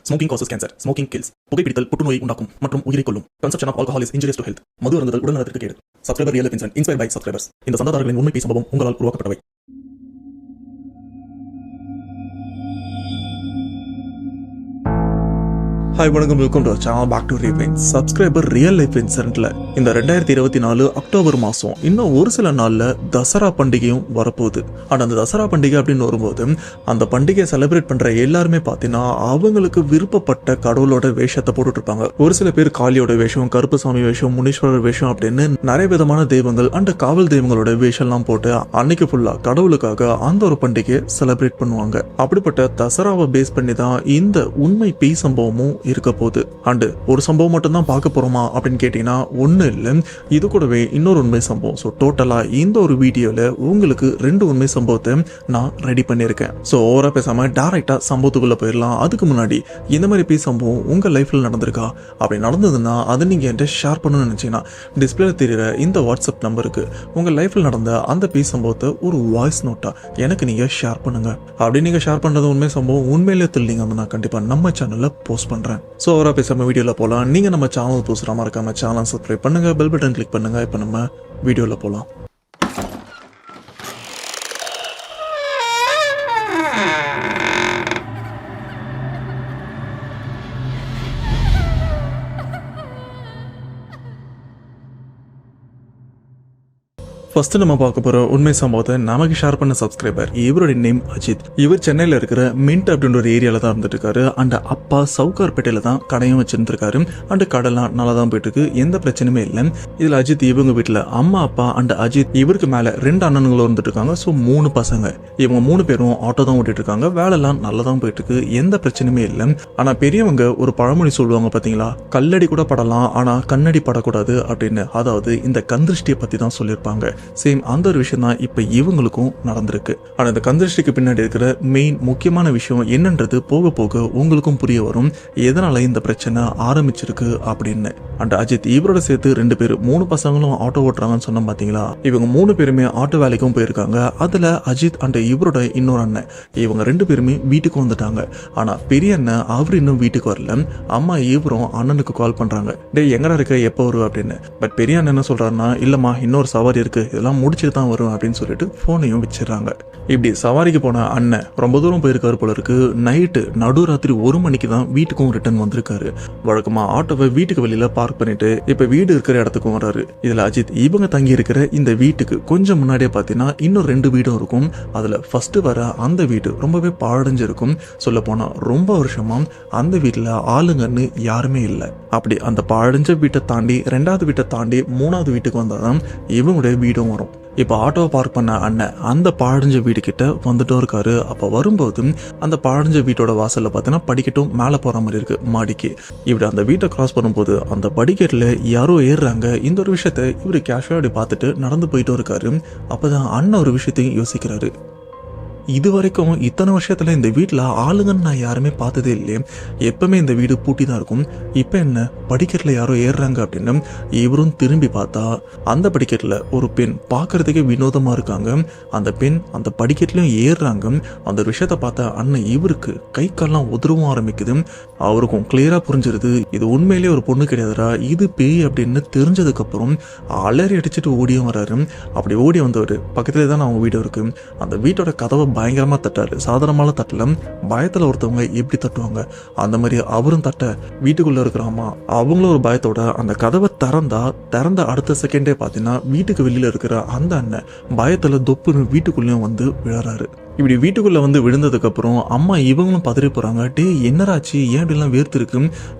Smoking causes cancer. Smoking kills. புகைப்பிடித்தல் புற்றுநோயை உண்டாக்கும் மற்றும் உயிரை கொல்லும். Consumption of alcohol is injurious to health. மது அருந்துதல் உடல் நலத்திற்கு கேடு. Subscriber real life incident inspired by subscribers. இந்த சந்தாதாரர்களின் உண்மை பேசும் சம்பவம் உங்களால் உருவாக்கப்பட்டவை. ஹாய் வணக்கம், welcome to channel back to rewind. Subscriber real life இன்சிடென்ட்ல இந்த 2024 அக்டோபர் மாதம் இன்னும் ஒரு சில நாளில் தசரா பண்டிகையும் வரப்போகுது. ஆனால் அந்த தசரா பண்டிகை அப்படின்னு வரும்போது அந்த பண்டிகையை செலிப்ரேட் பண்ணுற எல்லாருமே பார்த்தீங்கன்னா அவங்களுக்கு விருப்பப்பட்ட கடவுளோட வேஷத்தை போட்டுட்டு இருப்பாங்க. ஒரு சில பேர் காளியோட வேஷம், கருப்புசாமி வேஷம், முனீஸ்வரர் வேஷம் அப்படின்னு நிறைய விதமான தெய்வங்கள் அண்ட் காவல் தெய்வங்களோட வேஷம்லாம் போட்டு அன்னைக்கு ஃபுல்லாக கடவுளுக்காக அந்த ஒரு பண்டிகையை செலிப்ரேட் பண்ணுவாங்க. அப்படிப்பட்ட தசராவை பேஸ் பண்ணி தான் இந்த உண்மை பேய் சம்பவமும் இருக்க போகுது. அண்டு ஒரு சம்பவம் மட்டும் தான் பார்க்க போறோமா அப்படின்னு கேட்டீங்கன்னா ஒன்றும் இல்லை, இது கூடவே இன்னொரு உண்மை சம்பவம். ஸோ டோட்டலா இந்த ஒரு வீடியோல உங்களுக்கு 2 உண்மை சம்பவத்தை நான் ரெடி பண்ணியிருக்கேன். ஸோ ஓவரா பேசாம டைரக்டா சம்பவத்துக்குள்ள போயிடலாம். அதுக்கு முன்னாடி இந்த மாதிரி பேய் சம்பவம் உங்க லைஃப்ல நடந்திருக்கா? அப்படி நடந்ததுன்னா அதை நீங்க என்கிட்ட ஷேர் பண்ணணும்னு நினைச்சீங்கன்னா டிஸ்பிளேல தெரியுற இந்த வாட்ஸ்அப் நம்பருக்கு உங்க லைஃப்ல நடந்த அந்த பேய் சம்பவத்தை ஒரு வாய்ஸ் நோட்டா எனக்கு நீங்க ஷேர் பண்ணுங்க. அப்படி நீங்க ஷேர் பண்றது உண்மை சம்பவம் உண்மையிலே தெரியலீங்க, நான் கண்டிப்பா நம்ம சேனல்ல போஸ்ட் பண்றேன். ஸோ ஓவரா பேசாம வீடியோல போகலாம். நீங்க நம்ம சேனல் புதுசுரா மறக்காம சேனல் சப்ஸ்கிரைப் பண்ணுங்க, பெல் பட்டன் கிளிக் பண்ணுங்க. இப்போ நம்ம வீடியோல போகலாம். ஃபர்ஸ்ட் நம்ம பார்க்க போற உண்மை சம்பவத்தை நமக்கு ஷேர் பண்ண சப்ஸ்கிரைபர், இவருடைய நேம் அஜித். இவர் சென்னையில இருக்கிற மின்ட் அப்படின்ற ஒரு ஏரியால தான் இருந்துட்டு இருக்காரு. அண்ட் அப்பா சவுகார்பேட்டையில தான் கடையும் வச்சிருந்திருக்காரு. அண்ட் கடைலாம் நல்லா தான் போயிட்டு இருக்கு, எந்த பிரச்சனையுமே இல்லை. இதுல அஜித் இவங்க வீட்டுல அம்மா அப்பா அண்ட் அஜித் இவருக்கு மேல 2 அண்ணனுங்களும் இருந்துட்டு இருக்காங்க. ஸோ 3 பசங்க. இவங்க 3 பேரும் ஆட்டோ தான் ஓட்டிட்டு இருக்காங்க. வேலைலாம் நல்லா தான் போயிட்டு இருக்கு, எந்த பிரச்சனையுமே இல்லை. ஆனா பெரியவங்க ஒரு பழமொழி சொல்லுவாங்க பாத்தீங்களா, கல்லடி கூட படலாம் ஆனா கண்ணடி படக்கூடாது அப்படின்னு. அதாவது இந்த கந்திருஷ்டியை பத்தி தான் சொல்லியிருப்பாங்க. சேம் அந்த ஒரு விஷயம் தான் இப்ப இவங்களுக்கும் நடந்திருக்கு. ஆனா இந்த கந்திருஷ்டிக்கு பின்னாடி இருக்கிற மெயின் முக்கியமான விஷயம் என்னன்றது போக போக உங்களுக்கும் புரிய வரும், எதனால இந்த பிரச்சனை ஆரம்பிச்சிருக்கு அப்படின்னு. அண்ட் அஜித் இவரோட சேர்த்து 2 பேர் 3 பசங்களும் ஆட்டோ ஓட்டுறாங்கன்னு சொன்ன பாத்தீங்களா. இவங்க 3 பேருமே ஆட்டோ வேலைக்கும் போயிருக்காங்க. அதுல அஜித் அண்ட் இவரோட இன்னொரு அண்ணன் இவங்க 2 பேருமே வீட்டுக்கு வந்துட்டாங்க. ஆனா பெரிய அண்ணன் அவர் இன்னும் வீட்டுக்கு வரல. அம்மா இவரும் அண்ணனுக்கு கால் பண்றாங்க, டேய் எங்கடா இருக்க, எப்போ வரும் அப்படின்னு. பட் பெரிய அண்ணன் என்ன சொல்றாருன்னா, இல்லம்மா இன்னொரு சவாரி இருக்கு, இதெல்லாம் முடிச்சுட்டு தான் வரும் அப்படின்னு சொல்லிட்டு போனையும் வச்சிடறாங்க. இப்படி சவாரிக்கு போன அண்ணன் ரொம்ப தூரம் போயிருக்காரு போல இருக்கு. நைட்டு நடுராத்திரி 1 மணிக்கு தான் வீட்டுக்கும் ரிட்டர்ன் வந்திருக்காரு. வழக்கமா ஆட்டோவை வீட்டுக்கு வெளியில பார்க் பண்ணிட்டு இப்ப வீடு இருக்கிற இடத்துக்கும் வர்றாரு. இதுல அஜித் இவங்க தங்கி இருக்கிற இந்த வீட்டுக்கு கொஞ்சம் முன்னாடியே பாத்தீங்கன்னா இன்னும் 2 வீடும் இருக்கும். அதுல ஃபர்ஸ்ட் வர அந்த வீடு ரொம்பவே பாழடைஞ்சிருக்கும். சொல்ல போனா ரொம்ப வருஷமா அந்த வீட்டுல ஆளுங்கன்னு யாருமே இல்லை. அப்படி அந்த பாழடைஞ்ச வீட்டை தாண்டி 2வது வீட்டை தாண்டி 3வது வீட்டுக்கு வந்தாதான் இவங்களுடைய வீடும் வரும். இப்போ ஆட்டோவை பார்க் பண்ண அண்ணன் அந்த பாழடைஞ்ச வீடு கிட்ட வந்துட்டும் இருக்காரு. அப்போ வரும்போது அந்த பாழடைஞ்ச வீட்டோட வாசல்ல பார்த்தீங்கன்னா படிக்கட்டும் மேலே போற மாதிரி இருக்கு மாடிக்கு. இப்படி அந்த வீட்டை கிராஸ் பண்ணும்போது அந்த படிக்கட்டில் யாரோ ஏறுறாங்க. இந்த ஒரு விஷயத்த இவரு கேஷுவலா அப்படி பார்த்துட்டு நடந்து போயிட்டும் இருக்காரு. அப்போதான் அண்ணன் ஒரு விஷயத்தையும் யோசிக்கிறாரு, இது வரைக்கும் இத்தனை வருஷத்துல இந்த வீட்டில் ஆளுங்கன்னு நான் யாருமே பார்த்ததே இல்லையே, எப்பவுமே இந்த வீடு பூட்டி தான் இருக்கும், இப்போ என்ன படிக்கட்டில் யாரோ ஏறுறாங்க அப்படின்னு. இவரும் திரும்பி பார்த்தா அந்த படிக்கட்டில் ஒரு பெண் பார்க்கறதுக்கே வினோதமா இருக்காங்க. அந்த பெண் அந்த படிக்கட்டுலயும் ஏறுறாங்க. அந்த விஷயத்த பார்த்த அண்ணன் இவருக்கு கை கால்லாம் உதறவும் ஆரம்பிக்குது. அவருக்கும் கிளியரா புரிஞ்சிருது, இது உண்மையிலேயே ஒரு பொண்ணு கிடையாதுடா, இது பேய் அப்படின்னு தெரிஞ்சதுக்கு அப்புறம் அலறி அடிச்சுட்டு ஓடியும் வராரு. அப்படி ஓடி வந்தவர் பக்கத்துலேயே தான் அவங்க வீடு இருக்கு. அந்த வீட்டோட கதவை பயங்கரமா தட்டாரு. சாதாரணமான தட்டல, பயத்துல ஒருத்தவங்க எப்படி தட்டுவாங்க அந்த மாதிரி அவரும் தட்ட வீட்டுக்குள்ள இருக்கிறாமா. அவங்களும் ஒரு பயத்தோட அந்த கதவை திறந்த அடுத்த செகண்டே பாத்தீங்கன்னா வீட்டுக்கு வெளியில இருக்கிற அந்த அண்ணன் பயத்துல தொப்புன்னு வீட்டுக்குள்ளேயும் வந்து விழறாரு. இப்படி வீட்டுக்குள்ள வந்து விழுந்ததுக்கு அப்புறம் அம்மா இவங்களும் பதறி போறாங்க, டே என்னராச்சு, ஏன் இப்படிலாம் வேர்த்து இருக்கு,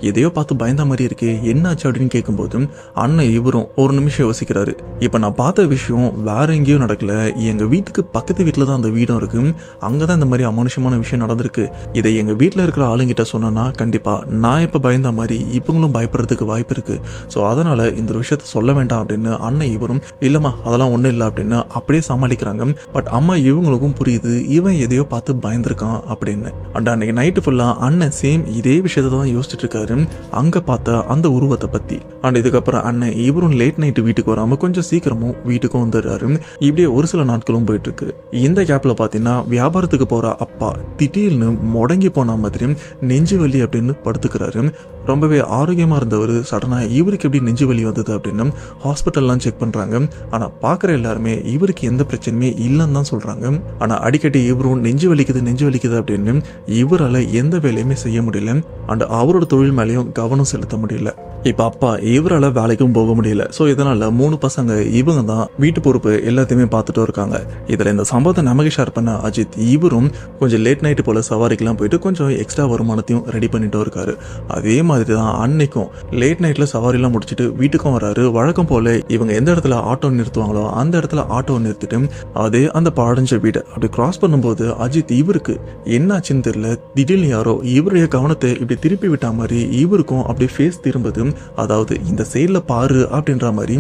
எதையோ பார்த்து பயந்த மாதிரி இருக்கு, என்னாச்சு அப்படின்னு கேட்கும்போது அண்ணன் இவரும் ஒரு நிமிஷம் யோசிக்கிறாரு. இப்ப நான் பார்த்த விஷயம் வேற எங்கேயும் நடக்கல, எங்க வீட்டுக்கு பக்கத்து வீட்டுல தான் அந்த வீடும் இருக்கு, அங்கதான் இந்த மாதிரி அமானுஷமான விஷயம் நடந்திருக்கு. இதை எங்க வீட்டுல இருக்கிற ஆளுங்கிட்ட சொன்னா கண்டிப்பா நான் இப்ப பயந்த மாதிரி இவங்களும் பயப்படுறதுக்கு வாய்ப்பு இருக்கு. ஸோ அதனால இந்த விஷயத்த சொல்ல வேண்டாம் அப்படின்னு அண்ணன் இவரும் இல்லம்மா அதெல்லாம் ஒன்றும் இல்லை அப்படின்னு அப்படியே சமாளிக்கிறாங்க. பட் அம்மா இவங்களுக்கும் புரியுது இவன் எதையோ பார்த்து பயந்துருக்கான் அப்படின்னு. அண்ட் அன்னைக்கு நைட்டு ஃபுல்லா அண்ணன் சேம் இதே விஷயத்தை தான் யோசிச்சுட்டு இருக்காரு, அங்க பார்த்த அந்த உருவத்தை பத்தி. அண்ட் இதுக்கப்புறம் அண்ணன் இவரும் லேட் நைட்டு வீட்டுக்கு வராம கொஞ்சம் சீக்கிரமும் வீட்டுக்கும் வந்துடுறாரு. இப்படியே ஒரு சில நாட்களும் போயிட்டு இருக்கு. இந்த கேப்ல பாத்தீங்கன்னா வியாபாரத்துக்கு போற அப்பா திடீர்னு முடங்கி போன மாதிரி நெஞ்சு வலி அப்படின்னு படுத்துக்கிறாரு. ரொம்பவே ஆரோக்கியமா இருந்தவர் சடனா இவருக்கு எப்படி நெஞ்சு வலி வந்தது அப்படின்னு ஹாஸ்பிட்டல்லாம் செக் பண்றாங்க. ஆனா பாக்குற எல்லாருமே இவருக்கு எந்த பிரச்சனையுமே இல்லைன்னு தான் சொல்றாங்க. ஆனா அடிக்கடி இவரும் நெஞ்சு வலிக்குது அப்படின்னு இவரால எந்த வேலையுமே செய்ய முடியல. அண்ட் அவரோட தொழில் மேலேயும் கவனம் செலுத்த முடியல. இப்ப அப்பா இவரால வேலைக்கும் போக முடியல. ஸோ இதனால 3 பசங்க இவங்க தான் வீட்டு பொறுப்பு எல்லாத்தையுமே பார்த்துட்டு இருக்காங்க. இதுல இந்த சம்பவத்தை நமக்கு ஷேர் பண்ண அஜித் இவரும் கொஞ்சம் லேட் நைட்டு போல சவாரிக்கெல்லாம் போயிட்டு கொஞ்சம் எக்ஸ்ட்ரா வருமானத்தையும் ரெடி பண்ணிட்டு இருக்காரு. அதே மாதிரி தான் அன்னைக்கும் லேட் நைட்ல சவாரிலாம் முடிச்சுட்டு வீட்டுக்கும் வராரு. வழக்கம் போல இவங்க எந்த இடத்துல ஆட்டோ நிறுத்துவாங்களோ அந்த இடத்துல ஆட்டோ நிறுத்திட்டு அதே அந்த பாடஞ்ச வீடு அப்படி கிராஸ் பண்ணும்போது அஜித் இவருக்கு என்னாச்சுன்னு தெரியல, திடீர்னு யாரோ இவருடைய கவனத்தை இப்படி திருப்பி விட்டா மாதிரி இவருக்கும் அப்படி ஃபேஸ் திரும்புது. அதாவது இந்த சைட்ல பாரு அப்படின்ற மாதிரி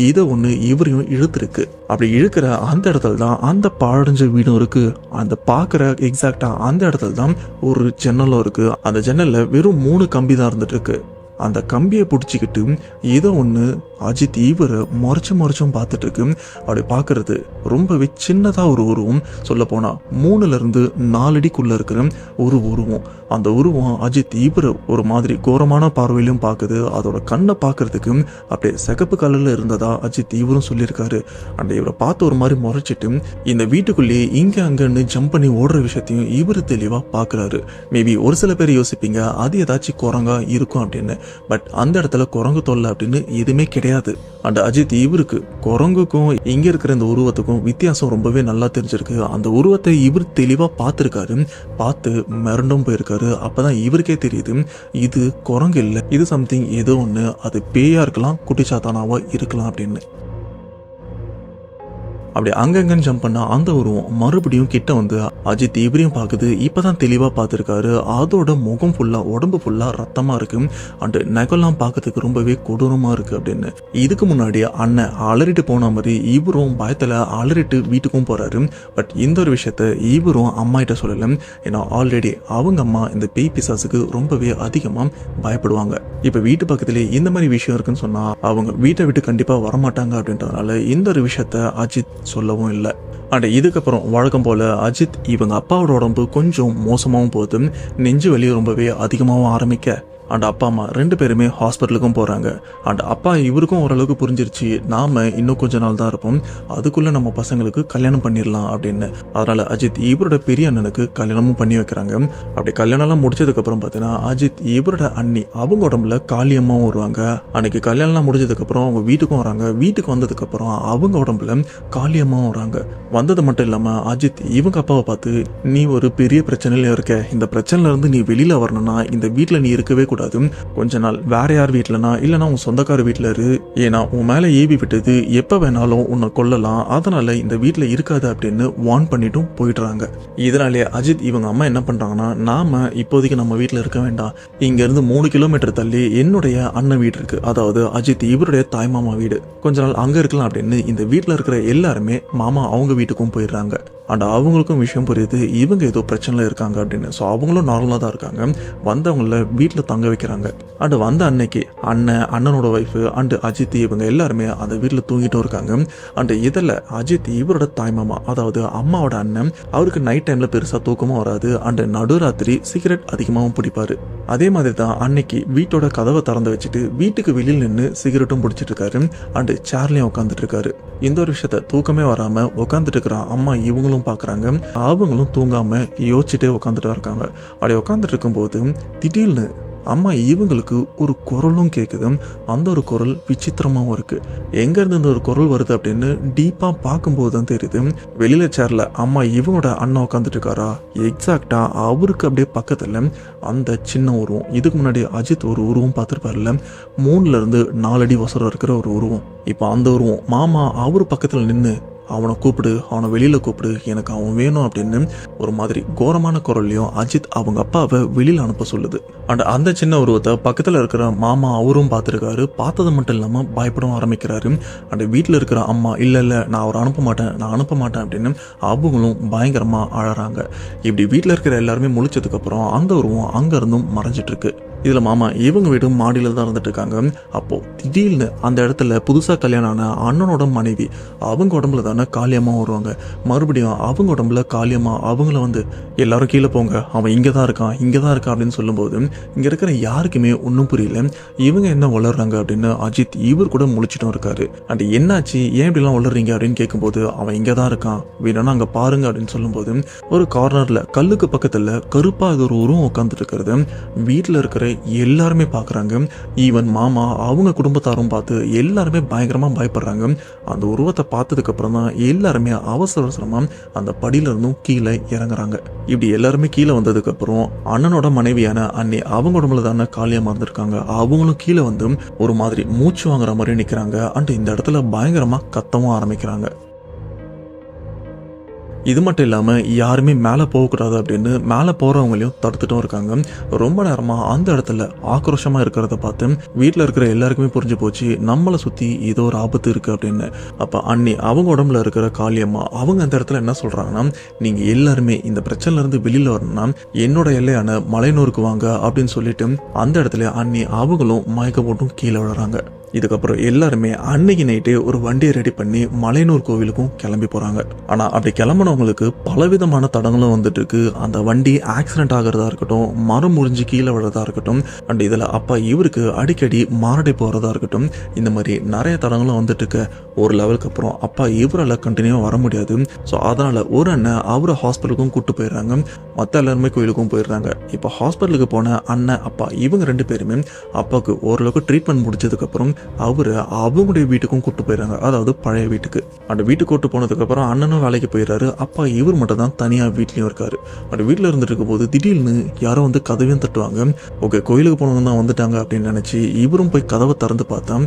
இதை ஒண்ணு இவரையும் இழுத்துருக்கு. அப்படி இழுக்கிற அந்த இடத்துல தான் அந்த பாழஞ்ச வீடும் இருக்கு. அந்த பாக்குற எக்ஸாக்டா அந்த இடத்துல தான் ஒரு ஜன்னலும் இருக்கு. அந்த ஜன்னல்ல வெறும் 3 கம்பி தான் இருந்துட்டு இருக்கு. அந்த கம்பியை பிடிச்சிக்கிட்டு ஏதோ ஒன்று அஜித் இவரை முறைச்சும் பார்த்துட்டு இருக்கு. அப்படி பார்க்கறது ரொம்பவே சின்னதாக ஒரு உருவம், சொல்ல போனால் 3 to 4 அடிக்குள்ள இருக்கிற ஒரு உருவம். அந்த உருவம் அஜித் இவரை ஒரு மாதிரி கோரமான பார்வையிலும் பார்க்குது. அதோட கண்ணை பார்க்கறதுக்கு அப்படியே சிகப்பு கலரில் இருந்ததா அஜித் இவரும் சொல்லியிருக்காரு. அந்த இவரை பார்த்து ஒரு மாதிரி முறைச்சிட்டு இந்த வீட்டுக்குள்ளேயே இங்கே அங்கன்னு ஜம்ப் பண்ணி ஓடுற விஷயத்தையும் இவர் தெளிவாக பார்க்குறாரு. மேபி ஒரு சில பேர் யோசிப்பீங்க அது ஏதாச்சும் குரங்கா இருக்கும் அப்படின்னு. பட் அந்த இடத்துல குரங்கு தொல்லை அப்படின்னு எதுவுமே கிடையாது. அண்ட் அஜித் இவருக்கு குரங்குக்கும் இங்க இருக்கிற இந்த உருவத்துக்கும் வித்தியாசம் ரொம்பவே நல்லா தெரிஞ்சிருக்கு. அந்த உருவத்தை இவர் தெளிவா பார்த்திருக்காரு. பார்த்து மிரண்டும் போயிருக்காரு. அப்பதான் இவருக்கே தெரியுது இது குரங்கு இல்லை, இது சம்திங் ஏதோ ஒண்ணு, அது பேயா இருக்கலாம், குட்டிச்சாத்தானாவா இருக்கலாம் அப்படின்னு. அப்படி அங்கங்கன்னு ஜம்ப் பண்ணா அந்த உருவம் மறுபடியும் கிட்ட வந்து அஜித் இவரையும் பார்க்குது. இப்பதான் தெளிவா பார்த்துருக்காரு. அதோட முகம் ஃபுல்லா உடம்பு ஃபுல்லா ரத்தமா இருக்கு. அண்ட் நகெல்லாம் பார்க்கறதுக்கு ரொம்பவே கொடூரமா இருக்கு அப்படின்னு. இதுக்கு முன்னாடி அண்ணன் அலறிட்டு போன மாதிரி இவரும் பயத்துல அலறிட்டு வீட்டுக்கும் போறாரு. பட் இந்த ஒரு விஷயத்த இவரும் அம்மா கிட்ட சொல்லல. ஏன்னா ஆல்ரெடி அவங்க அம்மா இந்த பேய் பிசாசுக்கு ரொம்பவே அதிகமா பயப்படுவாங்க. இப்ப வீட்டு பக்கத்திலேயே இந்த மாதிரி விஷயம் இருக்குன்னு சொன்னா அவங்க வீட்டை விட்டு கண்டிப்பா வரமாட்டாங்க அப்படின்றதுனால இந்த ஒரு விஷயத்த அஜித் சொல்லவும் இல்லை. அண்ட் இதுக்கப்புறம் வழக்கம் போல அஜித் இவங்க அப்பாவோட உடம்பு கொஞ்சம் மோசமாகவும் போகுது. நெஞ்சு வலி ரொம்பவே அதிகமாகவும் ஆரம்பிக்க அண்ட் அப்பா அம்மா 2 பேருமே ஹாஸ்பிட்டலுக்கும் போகிறாங்க. அண்ட் அப்பா இவருக்கும் ஓரளவுக்கு புரிஞ்சிருச்சு நாம இன்னும் கொஞ்ச நாள் தான் இருப்போம், அதுக்குள்ளே நம்ம பசங்களுக்கு கல்யாணம் பண்ணிடலாம் அப்படின்னு. அதனால் அஜித் இவரோட பெரிய அண்ணனுக்கு கல்யாணமும் பண்ணி வைக்கிறாங்க. அப்படி கல்யாணம்லாம் முடிச்சதுக்கப்புறம் பார்த்தீங்கன்னா அஜித் இவரோட அண்ணி அவங்க உடம்புல காளியம்மாவும் வருவாங்க. அன்னைக்கு கல்யாணம்லாம் முடிஞ்சதுக்கப்புறம் அவங்க வீட்டுக்கும் வராங்க. வீட்டுக்கு வந்ததுக்கப்புறம் அவங்க உடம்புல காளியம்மாவும் வராங்க. வந்தது மட்டும் இல்லாமல் அஜித் இவங்க அப்பாவை பார்த்து நீ ஒரு பெரிய பிரச்சனையில இருக்க, இந்த பிரச்சனையில இருந்து நீ வெளியில் வரணும்னா இந்த வீட்டில் நீ இருக்கவே கூடாது, கொஞ்ச நாள் வேற யார் வீட்டுலனா இல்லைன்னா உன் சொந்தக்கார வீட்டுல இரு, ஏன்னா உன் மேல ஏவி விட்டது எப்ப வேணாலும் உன்னை கொல்லலாம், அதனால இந்த வீட்டுல இருக்காது அப்படின்னு வார்ன் பண்ணிட்டும் போயிடுறாங்க. இதனாலே அஜித் இவங்க அம்மா என்ன பண்றாங்கன்னா நாம இப்போதைக்கு நம்ம வீட்டுல இருக்க வேண்டாம், இங்க இருந்து 3 கிலோமீட்டர் தள்ளி என்னுடைய அண்ணன் வீடு இருக்கு, அதாவது அஜித் இவருடைய தாய்மாமா வீடு, கொஞ்ச நாள் அங்க இருக்கலாம் அப்படின்னு இந்த வீட்டுல இருக்கிற எல்லாருமே மாமா அவங்க வீட்டுக்கும் போயிடுறாங்க. அண்ட் அவங்களுக்கும் விஷயம் புரியுது இவங்க ஏதோ பிரச்சனைல இருக்காங்க அப்படின்னு. ஸோ அவங்களும் நார்மலாக தான் இருக்காங்க. வந்தவங்கள வீட்டில் தங்க வைக்கிறாங்க. அண்ட் வந்த அன்னைக்கு அண்ணனோட ஒய்ஃபு அண்டு அஜித் இவங்க எல்லாருமே அந்த வீட்டில் தூங்கிட்டும் இருக்காங்க. அண்ட் இதில் அஜித் இவரோட தாய்மாமா அதாவது அம்மாவோட அண்ணன் அவருக்கு நைட் டைமில் பெருசாக தூக்கமும் வராது. அண்டு நடுராத்திரி சிகரெட் அதிகமாகவும் பிடிப்பாரு. அதே மாதிரி தான் அன்னைக்கு வீட்டோட கதவை திறந்து வச்சுட்டு வீட்டுக்கு வெளியில் நின்று சிகரெட்டும் பிடிச்சிட்டு இருக்காரு. அண்டு சேர்லையும் உட்காந்துட்டு இருக்காரு. இந்த ஒரு விஷயத்த தூக்கமே வராமல் உட்காந்துட்டு இருக்கிற அம்மா இவங்களும் பார்க்குறாங்க. அவங்களும் தூங்காம யோசிச்சுட்டே உட்காந்துட்டு இருக்காங்க. அப்படி உட்காந்துட்டு இருக்கும்போது திடீர்னு அம்மா இவங்களுக்கு ஒரு குரலும் கேட்குது. அந்த ஒரு குரல் விசித்திரமாகவும் இருக்கு. எங்கேருந்து இந்த ஒரு குரல் வருது அப்படின்னு டீப்பாக பார்க்கும்போது தான் தெரியுது வெளியில சேர்ல அம்மா இவங்களோட அண்ணன் உட்காந்துட்டு இருக்காரா, எக்ஸாக்டா அவருக்கு அப்படியே பக்கத்தில் அந்த சின்ன உருவம், இதுக்கு முன்னாடி அஜித் ஒரு உருவம் பார்த்துருப்பார்ல 3 to 4 அடி உசரம் இருக்கிற ஒரு உருவம், இப்போ அந்த உருவம் மாமா அவர் பக்கத்தில் நின்று அவனை கூப்பிடு, அவனை வெளியில கூப்பிடு, எனக்கு அவன் வேணும் அப்படின்னு ஒரு மாதிரி கோரமான குரல்லையும் அஜித் அவங்க அப்பாவை வெளியில அனுப்ப சொல்லுது. அண்ட் அந்த சின்ன உருவத்தை பக்கத்துல இருக்கிற மாமா அவரும் பார்த்துருக்காரு. பார்த்தது மட்டும் இல்லாம பயப்படவும் ஆரம்பிக்கிறாரு. அண்ட் வீட்டில் இருக்கிற அம்மா இல்ல நான் அவரை அனுப்ப மாட்டேன் அப்படின்னு அவங்களும் பயங்கரமா அழறாங்க. இப்படி வீட்டில் இருக்கிற எல்லாருமே முழிச்சதுக்கு அப்புறம் அந்த உருவம் அங்க இருந்தும் மறைஞ்சிட்டு இருக்கு. இதுல மாமா இவங்க வீடும் மாடியில தான் இருந்துட்டு இருக்காங்க. அப்போ திடீர்னு அந்த இடத்துல புதுசா கல்யாணம் ஆன அண்ணனோட மனைவி அவங்க உடம்புல தானே காளியம்மா வருவாங்க. மறுபடியும் அவங்க உடம்புல காளியம்மா அவங்கள வந்து எல்லாரும் கீழே போங்க, அவன் இங்கதான் இருக்கான் அப்படின்னு சொல்லும்போது இங்க இருக்கிற யாருக்குமே ஒன்றும் புரியல. இவங்க என்ன வளர்றாங்க அப்படின்னு அஜித் இவர் கூட முழிச்சிட்டும் இருக்காரு. அண்ட் என்னாச்சு, ஏன் இப்படிலாம் வளர்றீங்க அப்படின்னு கேட்கும்போது அவன் இங்கதான் இருக்கான், வேணும்னா அங்க பாருங்க அப்படின்னு சொல்லும்போது ஒரு கார்னர்ல கல்லுக்கு பக்கத்துல கருப்பா ஒரு உருவம் உட்காந்துட்டு இருக்கிறது வீட்டுல இருக்கிற எல்லாருமே பாக்குறாங்க. ஈவன் மாமா அவங்க குடும்பத்தாரும் பார்த்து எல்லாருமே பயங்கரமா பயப்படுறாங்க. அந்த உருவத்தை பார்த்ததுக்கு அப்புறம் தான் எல்லாருமே அவசரமா அந்த படியில இருந்தும் கீழே இறங்குறாங்க. இப்படி எல்லாருமே கீழே வந்ததுக்கு அப்புறம் அண்ணனோட மனைவியான அண்ணி அவங்க உடம்புல தானே காளியம்மா இருந்திருக்காங்க. அவங்களும் கீழே வந்து ஒரு மாதிரி மூச்சு வாங்குற மாதிரி நிக்கிறாங்க. அண்ட் இந்த இடத்துல பயங்கரமா கத்தவும் ஆரம்பிக்கிறாங்க. இது மட்டும் இல்லாமல் யாருமே மேலே போகக்கூடாது அப்படின்னு மேலே போகிறவங்களையும் தடுத்துட்டும் இருக்காங்க. ரொம்ப நேரமாக அந்த இடத்துல ஆக்ரோஷமாக இருக்கிறத பார்த்து வீட்டில் இருக்கிற எல்லாருக்குமே புரிஞ்சு போச்சு, நம்மளை சுற்றி ஏதோ ஒரு ஆபத்து இருக்குது அப்படின்னு. அப்போ அண்ணி அவங்க உடம்புல இருக்கிற காளியம்மா அவங்க அந்த இடத்துல என்ன சொல்கிறாங்கன்னா, நீங்கள் எல்லாருமே இந்த பிரச்சனைலேருந்து வெளியில் வரணும்னா என்னோட எல்லையான மலையனூருக்கு வாங்க அப்படின்னு சொல்லிட்டு அந்த இடத்துல அண்ணி அவங்களும் மயக்க போட்டும் கீழே விழுறாங்க. இதுக்கப்புறம் எல்லாருமே அன்னைக்கு நைட்டே ஒரு வண்டியை ரெடி பண்ணி மலையனூர் கோவிலுக்கும் கிளம்பி போறாங்க. ஆனா அப்படி கிளம்பினவங்களுக்கு பலவிதமான தடங்களும் வந்துட்டு இருக்கு. அந்த வண்டி ஆக்சிடென்ட் ஆகிறதா இருக்கட்டும், மரம் முறிஞ்சு கீழே விழுறதா இருக்கட்டும், அண்ட் இதுல அப்பா இவருக்கு அடிக்கடி மாரடை போறதா இருக்கட்டும், இந்த மாதிரி நிறைய தடங்களும் வந்துட்டு இருக்கு. ஒரு லெவலுக்கு அப்புறம் அப்பா இவரால் கண்டினியூவா வர முடியாது. ஸோ அதனால ஒரு அண்ணன் அவரை ஹாஸ்பிட்டலுக்கும் கூட்டு போயிடுறாங்க. மற்ற எல்லாருமே கோயிலுக்கும் போயிடுறாங்க. இப்போ ஹாஸ்பிட்டலுக்கு போன அண்ணன் அப்பா இவங்க 2 பேருமே அப்பாவுக்கு ஓரளவுக்கு ட்ரீட்மெண்ட் முடிச்சதுக்கு அப்புறம் அவரு அவங்களுடைய வீட்டுக்கும் கூட்டு போயிடுறாங்க, அதாவது பழைய வீட்டுக்கு. அந்த வீட்டுக்கு கூட்டு போனதுக்கு அப்புறம் அண்ணனும் வேலைக்கு போயிடுறாரு. அப்பா இவர் மட்டும் தான் தனியா வீட்லயும் இருக்காரு. அந்த வீட்டுல இருந்துட்டு இருக்கும் போது திடீர்னு யாரோ வந்து கதவையும் தட்டுவாங்க. ஓகே, கோயிலுக்கு போனவங்க தான் வந்துட்டாங்க அப்படின்னு நினைச்சு இவரும் போய் கதவை திறந்து பார்த்தா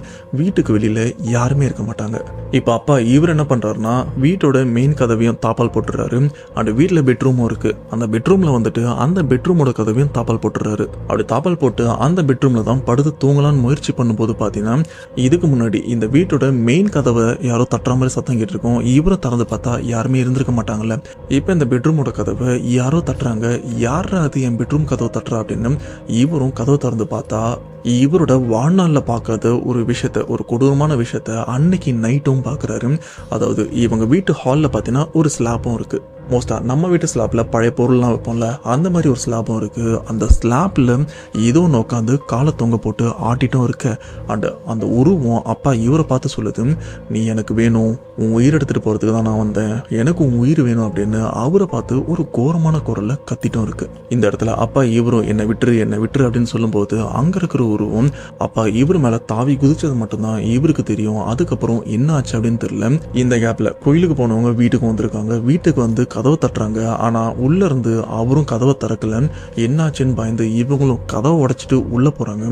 வீட்டுக்கு வெளியில யாருமே இருக்க மாட்டாங்க. இப்ப அப்பா இவர் என்ன பண்றாருன்னா வீட்டோட மெயின் கதவையும் தாப்பால் போட்டுறாரு. அந்த வீட்டுல பெட்ரூமும் இருக்கு. அந்த பெட்ரூம்ல வந்துட்டு அந்த பெட்ரூமோட கதவையும் தாப்பால் போட்டுறாரு. அப்படி தாப்பால் போட்டு அந்த பெட்ரூம்ல தான் படுத்து தூங்கலான்னு முயற்சி பண்ணும்போது பாத்தீங்கன்னா இதுக்கு முன்னாடி இந்த வீட்டோட மெயின் கதவை யாரோ தட்டுற மாதிரி சத்தம் கேட்டிருக்கும். இவரை திறந்து பார்த்தா யாருமே இருந்திருக்க மாட்டாங்கல்ல. இப்ப இந்த பெட்ரூமோட கதவை யாரோ தட்டுறாங்க. யாரா அது என் பெட்ரூம் கதவை தட்டுறா அப்படின்னு இவரும் கதவை திறந்து பார்த்தா இவரோட வாழ்நாள்ல பார்க்காத ஒரு விஷயத்த, ஒரு கொடூரமான விஷயத்த அன்னைக்கு நைட்டும் பார்க்குறாரு. அதாவது இவங்க வீட்டு ஹாலில் பார்த்தீங்கன்னா ஒரு ஸ்லாப்பும் இருக்கு. மோஸ்டா நம்ம வீட்டு ஸ்லாப்ல பழைய பொருள்லாம் வைப்போம்ல, அந்த மாதிரி ஒரு ஸ்லாப்பும் இருக்கு. அந்த ஸ்லாப்ல ஏதோ ஒன்று உட்காந்து காலை தொங்க போட்டு ஆட்டிட்டும் இருக்கு. அந்த உருவம் அப்பா இவரை பார்த்து சொல்லுது, நீ எனக்கு வேணும், உன் உயிர் எடுத்துட்டு போறதுக்கு தான் நான் வந்தேன், எனக்கு உன் உயிர் வேணும் அப்படின்னு அவரை பார்த்து ஒரு கோரமான குரல்ல கத்திட்டும் இருக்கு. இந்த இடத்துல அப்பா இவரும் என்னை விட்டுரு அப்படின்னு சொல்லும்போது அங்க இருக்கிற உருவம் அப்பா இவர் மேல தாவி குதிச்சது மட்டும்தான் இவருக்கு தெரியும். அதுக்கப்புறம் என்ன ஆச்சு அப்படின்னு தெரியல. இந்த கேப்ல கோயிலுக்கு போனவங்க வீட்டுக்கு வந்திருக்காங்க. வீட்டுக்கு வந்து கதவை தட்டுறாங்க. ஆனா உள்ள இருந்து அவரும் கதவை திறக்கல. என்னாச்சுன்னு பயந்து இவங்களும் கதவை உடைச்சிட்டு உள்ள போறாங்க.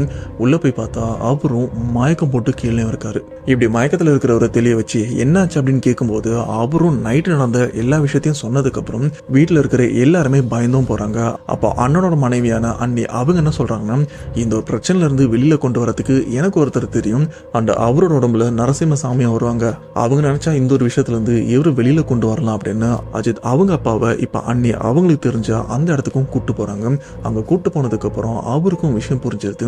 உள்ள போய் பார்த்தா அவரும் மயக்கம் போட்டு கீழே இருக்காரு. இப்படி மயக்கத்துல இருக்கிறவரை தெளிய வச்சு என்னாச்சு அப்படின்னு கேட்கும்போது அவரும் நைட்டு நடந்த எல்லா விஷயத்தையும் சொன்னதுக்கு அப்புறம் வீட்டுல இருக்கிற எல்லாருமே பயந்தும் போறாங்க. அப்போ அண்ணனோட மனைவியான அண்ணி அவங்க என்ன சொல்றாங்கன்னா, இந்த ஒரு பிரச்சனைல இருந்து வெளியில கொண்டு வரதுக்கு எனக்கு ஒருத்தர் தெரியும். அண்ட் அவரோட உடம்புல நரசிம்ம சாமியா வருவாங்க. அவங்க நினைச்சா இந்த ஒரு விஷயத்துல இருந்து இவரு வெளியில கொண்டு வரலாம் அப்படின்னு அஜித் அவங்க அப்பாவை இப்ப அண்ணி அவங்களுக்கு தெரிஞ்ச அந்த இடத்துக்கும் கூட்டு போறாங்க. அங்க கூட்டு போனதுக்கு அப்புறம் அவருக்கும் விஷயம் புரிஞ்சிருது,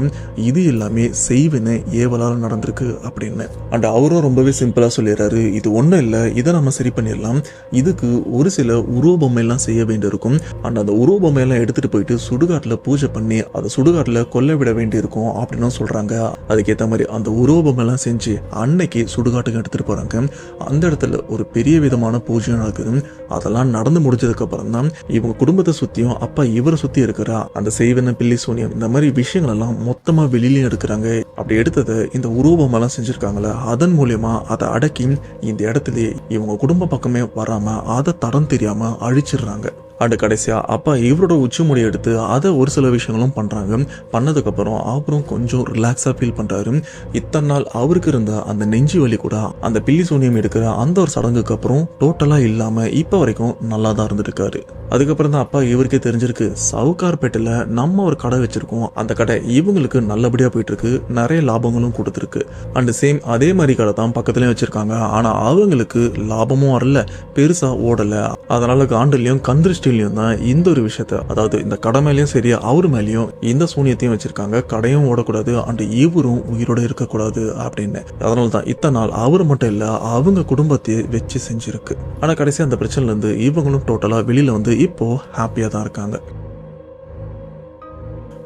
இது எல்லாமே செய்வினை ஏவலால நடந்திருக்கு அப்படின்னு. அண்ட் அவரும் ரொம்பவே சிம்பிளா சொல்லிடுறாரு, இது ஒண்ணும் இல்ல, இதை நம்ம சரி பண்ணிடலாம். இதுக்கு ஒரு சில உருவபொம்மை எல்லாம் செய்ய வேண்டியிருக்கும். அண்ட் அந்த உருவபொம்மை எல்லாம் எடுத்துட்டு போயிட்டு சுடுகாட்டுல பூஜை பண்ணி அதை சுடுகாட்டுல கொல்ல விட வேண்டி இருக்கும் அப்படின்னு சொல்றாங்க. அதுக்கேற்ற மாதிரி அந்த உருவபொம்மை எல்லாம் செஞ்சு அன்னைக்கு சுடுகாட்டுக்கு எடுத்துட்டு போறாங்க. அந்த இடத்துல ஒரு பெரிய விதமான பூஜை நடக்குது. அதெல்லாம் நடந்து முடிஞ்சதுக்கு அப்புறம் தான் இவங்க குடும்பத்தை சுத்தியும் அப்பா இவரை சுத்தி இருக்கிற அந்த செய்வன பில்லி சூனியம் இந்த மாதிரி விஷயங்கள் எல்லாம் மொத்தமா வெளியில எடுக்கிறாங்க. அப்படி எடுத்ததை இந்த உருவம் எல்லாம் செஞ்சிருக்காங்களே, அதன் மூலியமா அதை அடக்கி இந்த இடத்துல இவங்க குடும்ப பக்கமே வராம அதை தரம் தெரியாம அழிச்சிடுறாங்க. அண்ட் கடைசியா அப்பா இவரோட உச்சி முடி எடுத்து அதை ஒரு சில விஷயங்களும் பண்றாங்க. பண்ணதுக்கப்புறம் அவரும் கொஞ்சம் ரிலாக்ஸா ஃபீல் பண்றாரு. இத்தனை நாள் அவருக்கு இருந்த அந்த நெஞ்சு வலி கூட அந்த பில்லி சூனியம் எடுக்கிற அந்த ஒரு சடங்குக்கு அப்புறம் டோட்டலா இல்லாம இப்ப வரைக்கும் நல்லா தான் இருந்துருக்காரு. அதுக்கப்புறம் தான் அப்பா இவருக்கே தெரிஞ்சிருக்கு, சவுகார்பேட்டில் நம்ம ஒரு கடை வச்சிருக்கோம், அந்த கடை இவங்களுக்கு நல்லபடியா போயிட்டு இருக்கு, நிறைய லாபங்களும் கொடுத்துருக்கு. அண்ட் சேம் அதே மாதிரி கடை தான் பக்கத்துலயும் வச்சிருக்காங்க. ஆனா அவங்களுக்கு லாபமும் வரல, பெருசா ஓடல. அதனால காண்டிலையும் கந்திருஷ்டிலையும் தான் இந்த ஒரு விஷயத்த, அதாவது இந்த கடை மேலேயும் சரி அவரு மேலேயும் இந்த சூனியத்தையும் வச்சிருக்காங்க. கடையும் ஓடக்கூடாது அண்ட் இவரும் உயிரோட இருக்கக்கூடாது அப்படின்னு. அதனால தான் இத்தனை நாள் அவர் மட்டும் இல்ல அவங்க குடும்பத்தையே வச்சு செஞ்சிருக்கு. ஆனா கடைசி அந்த பிரச்சனைல இருந்து இவங்களும் டோட்டலா வெளியில வந்து இப்போ ஹாப்பியா தான் இருக்காங்க.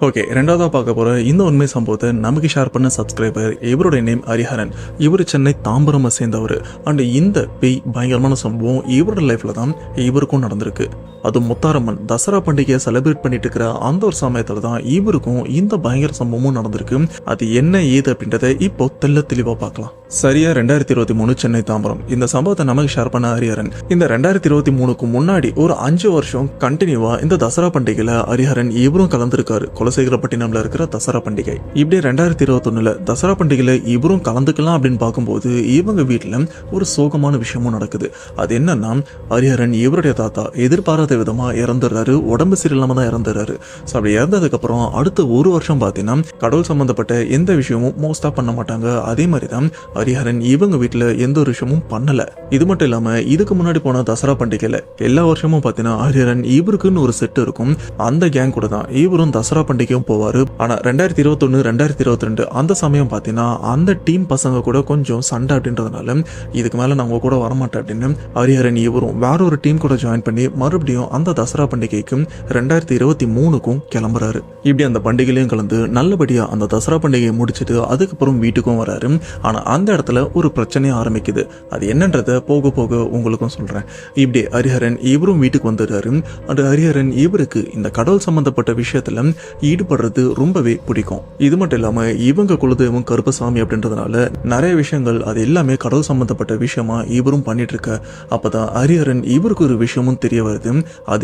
ஓகே, ரெண்டாவதா பார்க்க போற இந்த உண்மை சம்பவத்தை நமக்கு ஷேர் பண்ண சப்ஸ்கிரைபர், இவருடைய நேம் ஹரிஹரன். இவர் சென்னை தாம்பரம் சேர்ந்தவர். அண்ட் இந்த பேய் பயங்கரமான சம்பவம் இவரோட லைஃப்ல தான் இவருக்கும் நடந்திருக்கு. அது முத்தாரம்மன் தசரா பண்டிகையை செலிப்ரேட் பண்ணிட்டு இருக்கிற அந்த ஒரு சமயத்துல தான் இவருக்கும் இந்த பயங்கர சம்பவமும் நடந்திருக்கு. அது என்ன ஏது அப்படின்றத இப்போ தெளிவா பார்க்கலாம். சரியா 2023 சென்னை தாம்பரம். இந்த சம்பவத்தை நமக்கு ஷேர் பண்ண ஹரிஹரன். இந்த 2023க்கு முன்னாடி ஒரு 5 வருஷம் கண்டினியூவா இந்த தசரா பண்டிகையில ஹரிஹரன் இவரும் கலந்துருக்காரு. குலசேகரப்பட்டினம்ல இருக்கிற தசரா பண்டிகை. இப்படியே 2021 தசரா பண்டிகையில இவரும் கலந்துக்கலாம் அப்படின்னு பார்க்கும்போது இவங்க வீட்டுல ஒரு சோகமான விஷயமும் நடக்குது. அது என்னன்னா, ஹரிஹரன் இவருடைய தாத்தா எதிர்பாராத விதமா இறந்துடுறாரு. உடம்பு சரியில்லாம தான் இறந்துடுறாரு. அப்படி இறந்ததுக்கு அப்புறம் அடுத்த ஒரு வருஷம் பாத்தீங்கன்னா கடவுள் சம்பந்தப்பட்ட எந்த விஷயமும் மோஸ்டா பண்ண மாட்டாங்க. அதே மாதிரிதான் ஹரிஹரன் இவங்க வீட்டுல எந்த ஒரு விஷயமும் பண்ணல. இது மட்டும் இல்லாம இதுக்கு முன்னாடி போன தசரா பண்டிகையில எல்லா வருஷமும் பாத்தீங்கன்னா ஹரிஹரன் இவருக்குன்னு ஒரு செட் இருக்கும். அந்த கேங் கூட தான் இவரும் தசரா பண்டிகையும் போவாரு. ஆனா 2021 2022 அந்த சமயம் பாத்தீங்கன்னா அந்த டீம் பசங்க கூட கொஞ்சம் சண்டை அப்படின்றதுனால இதுக்கு மேல நான் உங்க கூட வரமாட்டேன் அப்படின்னு ஹரிஹரன் இவரும் வேற ஒரு டீம் கூட ஜாயின் பண்ணி மறுபடியும் அந்த தசரா பண்டிகைக்கும் 2023க்கும் கிளம்புறாரு. இப்படி அந்த பண்டிகையிலையும் கலந்து நல்லபடியா அந்த தசரா பண்டிகையை முடிச்சுட்டு அதுக்கப்புறம் வீட்டுக்கும் வராரு. ஆனா அந்த இடத்துல ஒரு பிரச்சனையே ஆரம்பிக்குது. அது என்னன்றத போக போக உங்களுக்கும் சொல்றேன். இப்படி ஹரிஹரன் இவரும் வீட்டுக்கு வந்துடுறாரு. அந்த ஹரிஹரன் இவருக்கு இந்த கடவுள் சம்பந்தப்பட்ட விஷயத்துல ஈடுபடுறது ரொம்பவே பிடிக்கும். இது மட்டும் இல்லாம இவங்க குலதெய்வம் கருப்பசாமி அப்படின்றதுனால நிறைய விஷயங்கள் அது எல்லாமே கடவுள் சம்பந்தப்பட்ட விஷயமா இவரும் பண்ணிட்டு இருக்க. அப்பதான் ஹரிஹரன் இவருக்கு ஒரு விஷயமும் தெரிய வருது. அது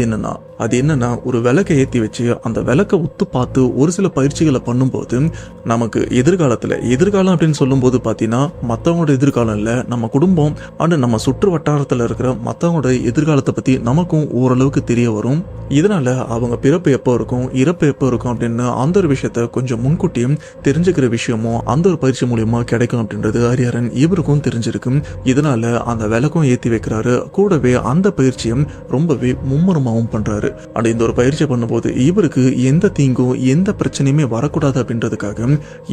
என்னன்னா ஒரு விளக்கை ஏத்தி வச்சு அந்த விளக்கை உத்து பார்த்து ஒரு சில பயிற்சிகளை பண்ணும்போது நமக்கு எதிர்காலம் அப்படின்னு சொல்லும் போது பாத்தீங்கன்னா மத்தவங்களோட எதிர்காலம் இல்ல, நம்ம குடும்பம் அண்ட் நம்ம சுற்று வட்டாரத்துல இருக்கிற மத்தவங்களோட எதிர்காலத்தை பத்தி நமக்கும் ஓரளவுக்கு தெரிய வரும். இதனால அவங்க பிறப்பு எப்போ இருக்கும் இறப்பு எப்போ இருக்கும் அப்படின்னு அந்த ஒரு விஷயத்த கொஞ்சம் முன்கூட்டியும் தெரிஞ்சுக்கிற விஷயமும் அந்த ஒரு பயிற்சி மூலியமா கிடைக்கும் அப்படின்றது ஹரிஹரன் இவருக்கும் தெரிஞ்சிருக்கு. இதனால அந்த விளக்கும் ஏத்தி வைக்கிறாரு. கூடவே அந்த பயிற்சியும் ரொம்பவே மும்முரமாவும் பண்றாரு. அண்ட் இந்த ஒரு பயிற்சி பண்ணும்போது இவருக்கு எந்த தீங்கும் எந்த பிரச்சனையுமே வரக்கூடாது அப்படின்றதுக்காக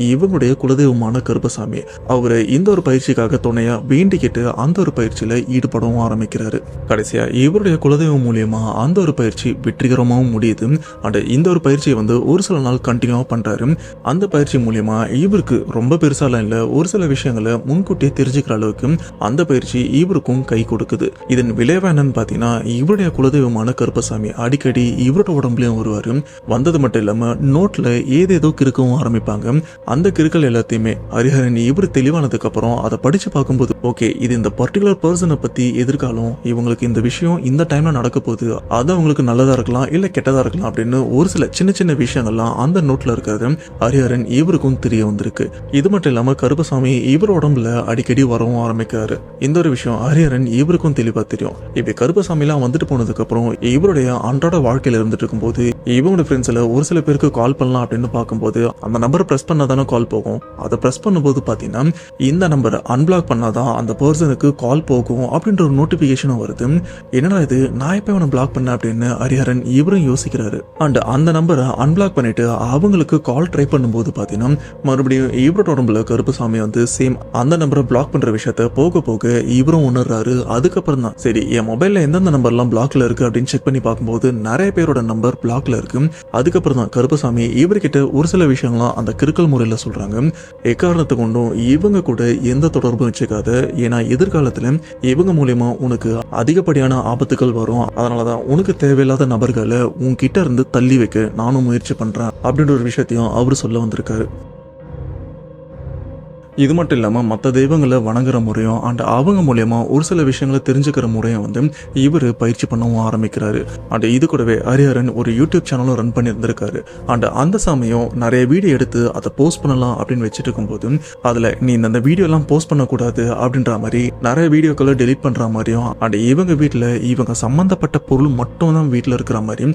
இவங்களுடைய குலதெய்வமான கருப்பசாமி அவரு இந்த ஒரு பயிற்சிக்காக துணையா வேண்டிக்கிட்டு அந்த ஒரு பயிற்சியில ஈடுபடவும் ஆரம்பிக்கிறாரு. கடைசியா இவருடைய குலதெய்வம் மூலியமா அந்த ஒரு பயிற்சி வெற்றிகரமாகவும் முடியுது. அண்ட் இந்த ஒரு பயிற்சியை ஒரு சில நாள் கண்டினியூவா பண்றாரு. அந்த பயிற்சி மூலியமா இவருக்கு ரொம்ப பெருசாலாம் இல்ல, ஒரு சில விஷயங்களை முன்கூட்டியே தெரிஞ்சுக்கிற அளவுக்கு அந்த பயிற்சி இவருக்கும் கை கொடுக்குது. இதன் விளைவா என்னன்னு பாத்தீங்கன்னா இவருடைய குலதெய்வமான கருப்பசாமி அடிக்கடி இவரோட உடம்புலயும் வருவாரு. வந்தது மட்டும் இல்லாம நோட்ல ஏதேதோ கிறுக்கவும் ஆரம்பிப்பாங்க. அந்த கிறுக்கள் எல்லாத்தையுமே ஹரிஹரன் இவர் தெளிவானதுக்கு அப்புறம் அதை படிச்சு பார்க்கும்போது ஓகே, இது இந்த பர்டிகுலர் பர்சனை பத்தி எதிர்காலம் இவங்களுக்கு இந்த விஷயம் இந்த டைம்ல நடக்க போகுது, அது அவங்களுக்கு நல்லதா இருக்கலாம் இல்ல கெட்டதா இருக்கலாம் அப்படின்னு ஒரு சில சின்ன சின்ன விஷயங்கள்லாம் அந்த நோட்ல இருக்கிறது ஹரிஹரன் இவருக்கும் தெரிய வந்திருக்கு. இது மட்டும் இல்லாம கருப்பசாமி இவர் உடம்புல அடிக்கடி வரவும் ஆரம்பிக்கிறாரு. இந்த ஒரு விஷயம் ஹரிஹரன் இவருக்கும் தெளிவா தெரியும். இப்படி கருப்பசாமி எல்லாம் வந்துட்டு போனதுக்கு அப்புறம் இவருடைய அன்றாட வாழ்க்கையில இருந்துட்டு இருக்கும்போது இவங்களோட ஃப்ரெண்ட்ஸ்ல ஒரு சில பேருக்கு கால் பண்ணலாம் அப்படின்னு பார்க்கும்போது அந்த நம்பரை பிரஸ் பண்ணாதானே கால் போகும். அதை பிரஸ் பண்ணும்போது பாத்தீங்கன்னா இந்த நம்பரை அன்பிளாக் பண்ணாதான் அந்த பர்சனுக்கு கால் போகும் அப்படின்ற ஒரு நோட்டிபிகேஷனும் வருது. என்னடா இது, நான் எப்ப இவனை பிளாக் பண்ண அப்படின்னு ஹரிஹரன் இவரும் யோசிக்கிறாரு. அண்ட் அந்த நம்பரை அன்பிளாக் பண்ணிட்டு அவங்களுக்கு கால் ட்ரை பண்ணும்போது பாத்தீங்கன்னா மறுபடியும் இவரோட உடம்புல கருப்பசாமி சேம் அந்த நம்பரை பிளாக் பண்ற விஷயத்த போக போக இவரும் உணர்றாரு. அதுக்கப்புறம் தான் சரி என் மொபைல்ல எந்தெந்த நம்பர்லாம் பிளாக்ல இருக்கு அப்படின்னு செக் பண்ணி பார்க்கும்போது நிறைய பேரோட நம்பர் பிளாக்ல இருக்கு. அதுக்கப்புறம் தான் கருப்பசாமி இவர்கிட்ட ஒரு சில விஷயங்கள்லாம் அந்த கிறுக்கல் முறையில சொல்றாங்க. எக்காரணத்தை கொண்டும் இவங்க கூட எந்த தொடர்பும் வச்சுக்காத, ஏன்னா எதிர்காலத்துல இவங்க மூலியமா உனக்கு அதிகப்படியான ஆபத்துகள் வரும், அதனாலதான் உனக்கு தேவையில்லாத நபர்களை உன்கிட்ட இருந்து தள்ளி வைக்க நானும் முயற்சி பண்றேன் அப்படின்ற ஒரு விஷயத்தையும் அவரு சொல்ல வந்திருக்காரு. இது மட்டும் இல்லாம மற்ற தெய்வங்களை வணங்குற முறையும் அண்ட் அவங்க மூலியமா ஒரு சில விஷயங்களை தெரிஞ்சுக்கிற முறையும் வந்து இவர் பயிற்சி பண்ணவும் ஆரம்பிக்கிறாரு. அண்ட் இது கூடவே ஹரிஹரன் ஒரு யூடியூப் சேனலும் ரன் பண்ணியிருந்திருக்காரு. அண்ட் அந்த சமயம் நிறைய வீடியோ எடுத்து அதை போஸ்ட் பண்ணலாம் அப்படின்னு வச்சுட்டு இருக்கும்போது அதுல நீ இந்த வீடியோ எல்லாம் போஸ்ட் பண்ணக்கூடாது அப்படின்ற மாதிரி நிறைய வீடியோக்களை டெலீட் பண்ற மாதிரியும் அண்ட் இவங்க வீட்டுல இவங்க சம்பந்தப்பட்ட பொருள் மட்டும் தான் வீட்டுல இருக்கிற மாதிரியும்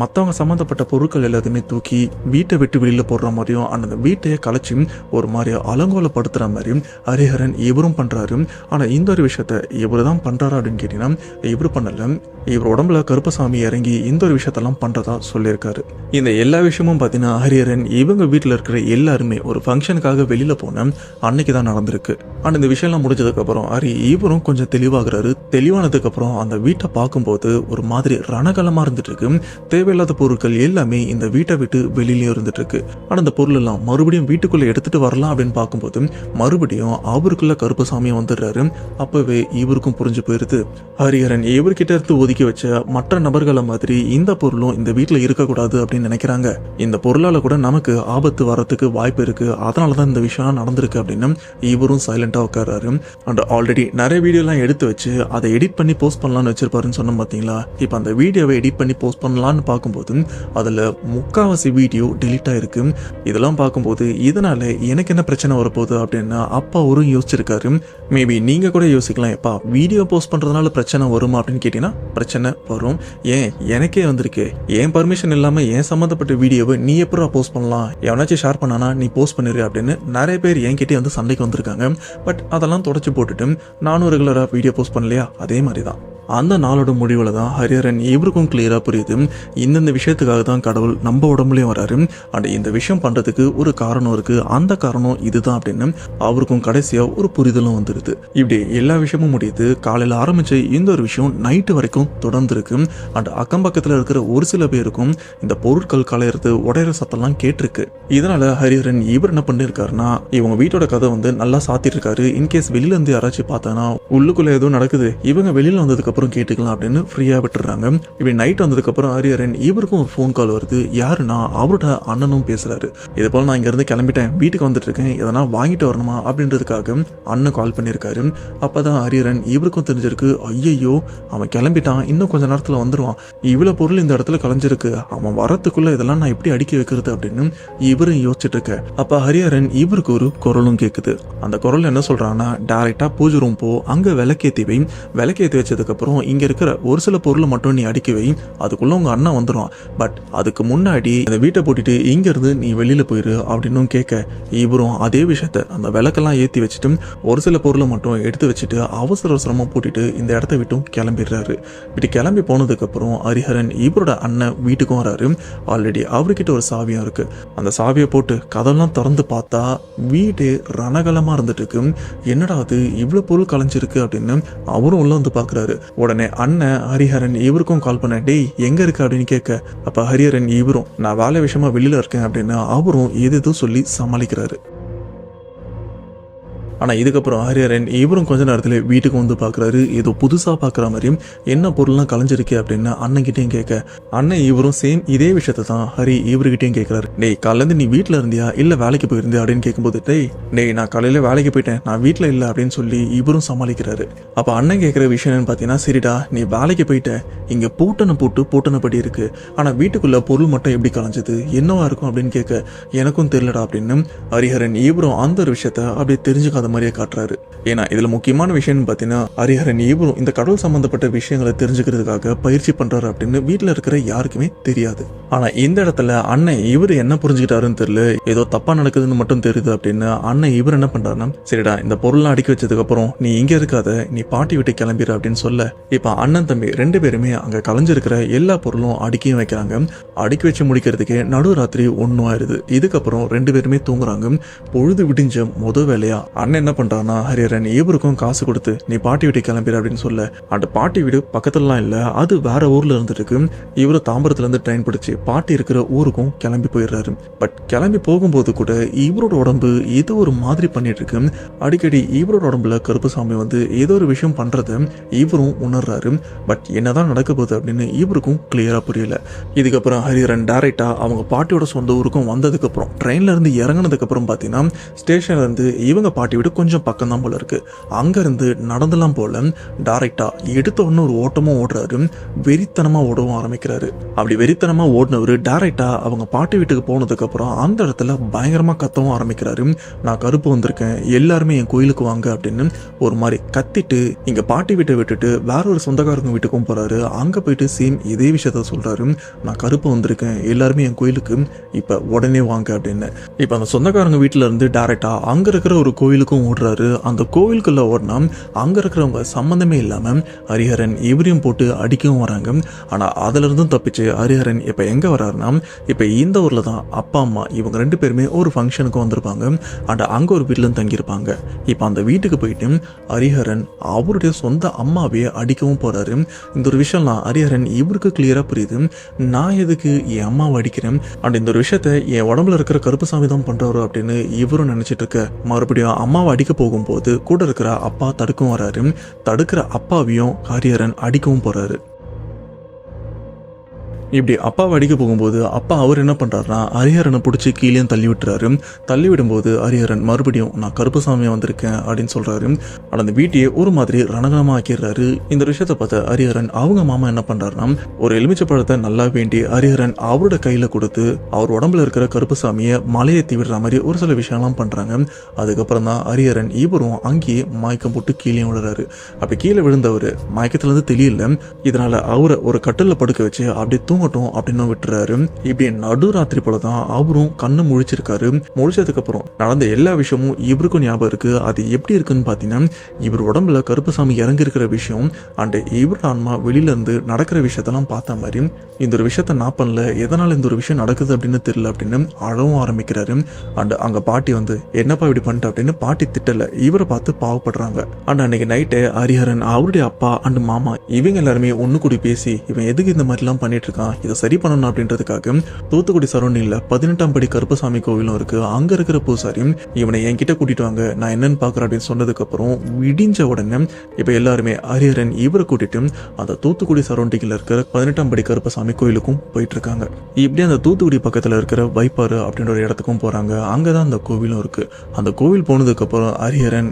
மற்றவங்க சம்பந்தப்பட்ட பொருட்கள் எல்லாத்தையுமே தூக்கி வீட்டை விட்டு வெளியில போடுற மாதிரியும் அந்த வீட்டையே கலைச்சி ஒரு மாதிரி அலங்கோலப்படுத்துற மாதிரியும் ஹரிஹரன் இவரும் பண்றாரு. ஆனா இந்த ஒரு விஷயத்த இவரு தான் பண்றாரு அப்படின்னு கேட்டீங்கன்னா இவரு பண்ணல, இவர் உடம்புல கருப்பசாமி இறங்கி இந்த ஒரு விஷயத்தெல்லாம் பண்றதா சொல்லியிருக்காரு. இந்த எல்லா விஷயமும் பார்த்தீங்கன்னா ஹரிஹரன் இவங்க வீட்டில் இருக்கிற எல்லாருமே ஒரு ஃபங்க்ஷனுக்காக வெளியில போன அன்னைக்கு தான் நடந்திருக்கு. ஆனால் இந்த விஷயம்லாம் முடிஞ்சதுக்கு அப்புறம் இவரும் கொஞ்சம் தெளிவாகிறாரு. தெளிவானதுக்கு அப்புறம் அந்த வீட்டை பார்க்கும்போது ஒரு மாதிரி ரணகலமா இருந்துட்டு இருக்கு. தேவையில்லாத பொருட்கள் எல்லாமே இந்த வீட்டை விட்டு வெளியிலே இருந்துட்டு இருக்கு. ஆனால் அந்த பொருள் எல்லாம் மறுபடியும் வீட்டுக்குள்ள எடுத்துட்டு வரலாம் அப்படின்னு பார்க்கும்போது மறுபடியும் அவருக்குள்ள கருப்பசாமியை வந்துடுறாரு. அப்பவே இவருக்கும் புரிஞ்சு போயிருது ஹரிஹரன் இவர்கிட்ட இருந்து ஒதுக்கி வச்ச மற்ற நபர்களை மாதிரி இந்த பொருளும் இந்த வீட்டுல இருக்கக்கூடாது அப்படின்னு நினைக்கிறாங்க. இந்த பொருளால கூட நமக்கு ஆபத்து வரத்துக்கு வாய்ப்பு இருக்கு, அதனாலதான் இந்த விஷயம் நடந்திருக்கு அப்படின்னு இவரும் சைலண்டா உட்கார்றாரு. அண்ட் ஆல்ரெடி நிறைய வீடியோ எல்லாம் எடுத்து வச்சு அதை எடிட் பண்ணி போஸ்ட் பண்ணலாம்னு வச்சிருப்பாருன்னு சொன்ன பாத்தீங்களா. இப்ப அந்த வீடியோவை எடிட் பண்ணி போஸ்ட் பண்ணலாம்னு பார்க்கும்போது அதுல முக்காவாசி வீடியோ டெலீட் ஆயிருக்கு. இதெல்லாம் பார்க்கும்போது இதனால எனக்கு என்ன பிரச்சனை வரப்போகுது அப்படின்னு அப்பா ஒரு யோசிச்சிருக்காரு. மேபி நீங்க கூட யோசிக்கலாம், எப்பா வீடியோ போஸ்ட் பண்றதுனால பிரச்சனை வருமா அப்படின்னு கேட்டீங்கன்னா பிரச்சனை வரும். ஏன் எனக்கே வந்திருக்கு. என் பர்மிஷன் இல்லாம என் சம்பந்தப்பட்ட வீடியோவை நீ எப்படா போஸ்ட் பண்ணலாம், எவனாச்சும் ஷேர் பண்ணானா நீ போஸ்ட் பண்ணிரு அப்படின்னு நிறைய பேர் என்கிட்டே வந்து சண்டைக்கு வந்திருக்காங்க. பட் அதெல்லாம் தொடச்சு போட்டுட்டு நானும் ரெகுலரா வீடியோ போஸ்ட் பண்ணலையா, அதே மாதிரி தான். அந்த நாளோட முடிவுல தான் ஹரிஹரன் இவருக்கும் கிளியரா புரியுது இந்த விஷயத்துக்காக தான் கடவுள் நம்ம உடம்புலயும் வராரு. அண்ட் இந்த விஷயம் பண்றதுக்கு ஒரு காரணம் இருக்கு, அந்த காரணம் இதுதான் அப்படின்னு அவருக்கும் கடைசியா ஒரு புரிதலும் வந்துருது. இப்படி எல்லா விஷயமும் முடியுது. காலையில ஆரம்பிச்ச இந்த ஒரு விஷயம் நைட்டு வரைக்கும் தொடர்ந்து இருக்கு. அண்ட் அக்கம் பக்கத்துல இருக்கிற ஒரு சில பேருக்கும் இந்த பொருட்கள் கலையிறது உடையிற சத்தம்லாம் கேட்டிருக்கு. இதனால ஹரிஹரன் இவர் என்ன பண்ணிருக்காருன்னா இவங்க வீட்டோட கதை வந்து நல்லா சாத்திட்டு இருக்காரு. இன்கேஸ் வெளியில இருந்து யாராச்சும் பார்த்தானா உள்ளுக்குள்ள ஏதோ நடக்குது, இவங்க வெளியில வந்ததுக்கு அப்புறம் கேட்டுக்கலாம் அப்படின்னு ஃப்ரீயா விட்டுறாங்க. இப்படி நைட் வந்ததுக்கு அப்புறம் ஹரிஹரன் இவருக்கும் ஒரு ஃபோன் கால் வருது. யாருன்னா அவரோட அண்ணனும் பேசுறாரு. இது போல நான் இங்க இருந்து கிளம்பிட்டேன், வீட்டுக்கு வந்துட்டு இருக்கேன், எதனா வாங்கிட்டு வரணுமா அப்படின்றதுக்காக அண்ணன் கால் பண்ணியிருக்காரு. அப்பதான் ஹரிஹரன் இவருக்கும் தெரிஞ்சிருக்கு, ஐயோ அவன் கிளம்பிட்டான், இன்னும் கொஞ்ச நேரத்துல வந்துருவான், இவ்வளவு பொருள் இந்த இடத்துல கலைஞ்சிருக்கு, அவன் வரத்துக்குள்ள இதெல்லாம் நான் எப்படி அடுக்கி வைக்கிறது அப்படின்னு இவரும் யோசிச்சுட்டு இருக்க. அப்ப ஹரிஹரன் இவருக்கு ஒரு குரலும் கேக்குது. அந்த குரல் என்ன சொல்றான்னா, டைரக்டா பூஜை ரூம் போ, அங்க விளக்கேத்தி வை, விளக்கேத்தி வச்சதுக்கு அப்புறம் இங்க இருக்கிற ஒரு சில பொருளை மட்டும் நீ அடுக்கி வை, அதுக்குள்ள உங்க அண்ணன் வந்துடும். பட் அதுக்கு முன்னாடி அந்த வீட்டை போட்டுட்டு இங்க இருந்து நீ வெளியில போயிரு அப்படின்னு கேட்க இவரும் அதே விஷயத்த அந்த விளக்கெல்லாம் ஏத்தி வச்சுட்டு ஒரு சில பொருளை மட்டும் எடுத்து வச்சுட்டு அவசர அவசரமா போட்டுட்டு இந்த இடத்த விட்டும் கிளம்பிடுறாரு. இப்படி கிளம்பி போனதுக்கு அப்புறம் ஹரிஹரன் இவரோட அண்ணன் வீட்டுக்கும் வராரு. ஆல்ரெடி அவர்கிட்ட ஒரு சாவியும் இருக்கு. அந்த சாவியை போட்டு கதெல்லாம் திறந்து பார்த்தா வீடு ரணகலமா இருந்துட்டு இருக்கு. என்னடா அது இவ்வளவு பொருள் கலைஞ்சிருக்கு அப்படின்னு அவரும் உள்ள வந்து பாக்குறாரு. உடனே அண்ணன் ஹரிஹரன் இவருக்கும் கால் பண்ண, டேய் எங்க இருக்கு அப்படின்னு கேட்க, அப்ப ஹரிஹரன் இவரும் நான் வேலை விஷயமா வெளியில இருக்கேன் அப்படின்னு அவரும் ஏதேதோ சொல்லி சமாளிக்கிறாரு. ஆனா இதுக்கப்புறம் ஹரிஹரன் இவரும் கொஞ்ச நேரத்துல வீட்டுக்கு வந்து பாக்குறாரு. ஏதோ புதுசா பாக்குற மாதிரியும் என்ன பொருள்லாம் கலைஞ்சிருக்கு அப்படின்னு அண்ணன் கிட்டையும் கேட்க, அண்ணன் இவரும் சேம் இதே விஷயத்த தான் ஹரி இவர்கிட்டையும் கேட்கிறாரு. டேய் காலையில நீ வீட்டுல இருந்தியா இல்ல வேலைக்கு போயிருந்தியா அப்படின்னு கேட்கும்போது, டேய் நான் காலையில வேலைக்கு போயிட்டேன், நான் வீட்டுல இல்ல அப்படின்னு சொல்லி இவரும் சமாளிக்கிறாரு. அப்ப அண்ணன் கேட்கிற விஷயம் என்னன்னு பாத்தீங்கன்னா, சரிடா நீ வேலைக்கு போயிட்ட, இங்க பூட்டனப்படி இருக்கு, ஆனா வீட்டுக்குள்ள பொருள் மட்டும் எப்படி கலைஞ்சது, என்னவா இருக்கும் அப்படின்னு கேட்க, எனக்கும் தெரியலடா அப்படின்னு ஹரிஹரன் இவரும் அந்த ஒரு விஷயத்த அப்படியே தெரிஞ்சுக்காத மாதிரியே காட்டுறாரு. ஏன்னா இதுல முக்கியமான விஷயம் பாத்தீங்கன்னா, ஹரிஹரன் இவரும் இந்த கடவுள் சம்பந்தப்பட்ட விஷயங்களை தெரிஞ்சுக்கிறதுக்காக பயிற்சி பண்றாரு அப்படின்னு வீட்டுல இருக்கிற யாருக்குமே தெரியாது. ஆனா இந்த இடத்துல அண்ணன் இவரு என்ன புரிஞ்சுக்கிட்டாருன்னு தெரியல, ஏதோ தப்பா நடக்குதுன்னு மட்டும் தெரியுது அப்படின்னு அண்ணன் இவர் என்ன பண்றாருன்னா, சரிடா இந்த பொருள்லாம் அடுக்கி வச்சதுக்கு அப்புறம் நீ இங்க இருக்காத, நீ பாட்டி விட்டு கிளம்பிடு அப்படின்னு சொல்ல, இப்ப அண்ணன் தம்பி ரெண்டு பேருமே அங்க கலைஞ்சிருக்கிற எல்லா பொருளும் அடுக்கியும் வைக்கிறாங்க. அடுக்கி வச்சு முடிக்கிறதுக்கே நடுராத்திரி 1 ஆயிருது. இதுக்கப்புறம் ரெண்டு பேருமே தூங்குறாங்க. பொழுது விடிஞ்ச முத வேலையா அண்ணன் என்ன பண்றான்னா ஹரிஹரன் இவருக்கும் காசு கொடுத்து நீ பாட்டி வீட்டுக்கு கிளம்பிடு அப்படின்னு சொல்ல, அந்த பாட்டி வீடு பக்கத்துலலாம் இல்ல, அது வேற ஊர்ல இருந்துட்டு இருக்கு. இவரு தாம்பரத்துல இருந்து ட்ரெயின் பிடிச்சி பாட்டி இருக்கிற ஊருக்கும் கிளம்பி போயிடுறாரு. பட் கிளம்பி போகும்போது கூட இவரோட உடம்பு ஏதோ ஒரு மாதிரி பண்ணிட்டு இருக்கு. அடிக்கடி இவரோட உடம்புல கருப்புசாமி வந்து ஏதோ ஒரு விஷயம் பண்றத இவரும் உணர்றாரு. பட் என்னதான் நடக்க போகுது அப்படின்னு இவருக்கும் கிளியரா புரியல. இதுக்கப்புறம் ஹரிஹரன் டைரக்டா அவங்க பாட்டியோட சொந்த ஊருக்கும் வந்ததுக்கு அப்புறம் ட்ரெயின்ல இருந்து இறங்கினதுக்கு அப்புறம் பாத்தீங்கன்னா ஸ்டேஷன்ல இருந்து இவங்க பாட்டி வீடு கொஞ்சம் பக்கம் தான் போல இருக்கு. அங்க இருந்து நடந்தெல்லாம் போல டைரக்டா எடுத்த உடனே ஒரு ஓட்டமும் ஓடுறாரு. வெறித்தனமா ஓடவும் ஆரம்பிக்கிறாரு. அப்படி வெறித்தனமா ஓடினவர் டைரக்டா அவங்க பாட்டி வீட்டுக்கு போனதுக்கு அப்புறம் அந்த இடத்துல பயங்கரமா கத்தவும் ஆரம்பிக்கிறாரு. நான் கருப்பு வந்திருக்கேன், எல்லாருமே என் கோயிலுக்கு வாங்க அப்படின்னு ஒரு மாதிரி கத்திட்டு இங்க பாட்டி வீட்டை விட்டுட்டு வேற ஒரு சொந்தக்காரங்க வீட்டுக்கும் போறாரு. அங்க போயிட்டு சேம் இதே விஷயத்த சொல்றாரு. நான் கருப்பு வந்திருக்கேன், எல்லாருமே என் கோயிலுக்கு இப்ப உடனே வாங்க அப்படின்னு. இப்ப அந்த சொந்தக்காரங்க வீட்டுல இருந்து டைரக்டா அங்க இருக்கிற ஒரு கோயிலுக்கும் ஓடுறாரு. அந்த கோவிலுக்குள்ள ஓடினா அங்க இருக்கிறவங்க சம்பந்தமே இல்லாம ஹரிஹரன் இவரையும் போட்டு அடிக்கவும் வராங்க. ஆனா அதுல இருந்தும் தப்பிச்சு ஹரிஹரன் இப்ப எங்க வர்றாருன்னா இப்ப இந்த ஊர்ல தான் அப்பா அம்மா இவங்க 2 பேருமே ஒரு ஃபங்க்ஷனுக்கு வந்திருப்பாங்க. அண்ட் அங்க ஒரு வீட்டுல தங்கியிருப்பாங்க. இப்ப அந்த வீட்டுக்கு போயிட்டு ஹரிஹரன் அவருடைய சொந்த அம்மாவே அடிக்கவும் போறாரு. இந்த ஒரு விஷயம்லாம் ஹரிஹரன் இவருக்கு கிளியரா புரியுது. நான் எதுக்கு என் அம்மாவை அடிக்கிறேன் அண்ட் இந்த ஒரு விஷயத்த என் உடம்புல இருக்கிற கருப்புசாமி தான் பண்றாரு அப்படின்னு இவரும் நினைச்சிட்டு இருக்க மறுபடியும் அம்மாவை அடிக்க போகும்போது கூட இருக்கிற அப்பா தடுக்கவும் வராரு. தடுக்கிற அப்பாவையும் ஹரிஹரன் அடிக்கவும் போறாரு. இப்படி அப்பாவை அடிக்க போகும்போது அப்பா அவர் என்ன பண்றாருன்னா ஹரிஹரனை பிடிச்சி கீழே தள்ளி விட்டுறாரு. தள்ளி விடும்போது ஹரிஹரன் மறுபடியும் நான் கருப்புசாமியா வந்திருக்கேன் அப்படின்னு சொல்றாரு. ஆனால் அந்த வீட்டையே ஒரு மாதிரி ரணகலமா ஆக்கிடுறாரு. இந்த விஷயத்தை பார்த்த ஹரிஹரன் அவங்க மாமா என்ன பண்றாருன்னா ஒரு எலுமிச்சை பழத்தை நல்லா வேண்டி ஹரிஹரன் அவரோட கையில கொடுத்து அவர் உடம்புல இருக்கிற கருப்புசாமியை மலையேற்றி விடுற மாதிரி ஒரு சில விஷயம்லாம் பண்றாங்க. அதுக்கப்புறம் தான் ஹரிஹரன் இவரும் அங்கேயே மயக்கம் போட்டு கீழே விழுறாரு. அப்படி கீழே விழுந்தவர் மயக்கத்துல இருந்து தெரியல. இதனால அவரை ஒரு கட்டில படுக்க வச்சு அப்படி அப்படின்னு விட்டுறாரு. இப்படி நடுராத்திரி போலதான் அவரும் கண்ணு முழிச்சிருக்காரு. முழிச்சதுக்கு அப்புறம் நடந்த எல்லா விஷயமும் இவருக்கும் ஞாபகம் இருக்கு. அது எப்படி இருக்குன்னு பாத்தீங்கன்னா இவர் உடம்புல கருப்புசாமி இறங்கி இருக்கிற விஷயம் அண்ட் இவரோட ஆன்மா வெளியில இருந்து நடக்கிற விஷயத்தெல்லாம் பார்த்த மாதிரி இந்த ஒரு விஷயத்த நான் பண்ணல, எதனால இந்த ஒரு விஷயம் நடக்குது அப்படின்னு தெரியல அப்படின்னு அழவும் ஆரம்பிக்கிறாரு. அண்ட் அங்க பாட்டி வந்து என்னப்பா இப்படி பண்ணிட்ட அப்படின்னு பாட்டி திட்டல, இவரை பார்த்து பாவப்படுறாங்க. அண்ட் அன்னைக்கு நைட்டு ஹரிஹரன் அவருடைய அப்பா அண்ட் மாமா இவங்க எல்லாருமே ஒண்ணு கூடி பேசி இவன் எதுக்கு இந்த மாதிரி எல்லாம் பண்ணிட்டு இருக்கான், இதை சரி பண்ணணும் அப்படின்றதுக்காக தூத்துக்குடி சரௌண்டிங்ல 18ஆம் படி கருப்பசாமி கோவிலும் இருக்கு. அங்க இருக்கிற பூசாரியும் இவனை என்கிட்ட கூட்டிட்டு வாங்க, நான் என்னன்னு பாக்குறேன் அப்படின்னு சொன்னதுக்கு அப்புறம் விடிஞ்ச உடனே இப்ப எல்லாருமே ஹரிஹரன் இவரை கூட்டிட்டு அந்த தூத்துக்குடி சரௌண்டிங்ல இருக்கிற 18ஆம் படி கருப்பசாமி கோயிலுக்கும் போயிட்டு இருக்காங்க. இப்படி அந்த தூத்துக்குடி பக்கத்துல இருக்கிற வைப்பாறு அப்படின்ற ஒரு இடத்துக்கும் போறாங்க. அங்கதான் அந்த கோவிலும் இருக்கு. அந்த கோவில் போனதுக்கு அப்புறம் ஹரிஹரன்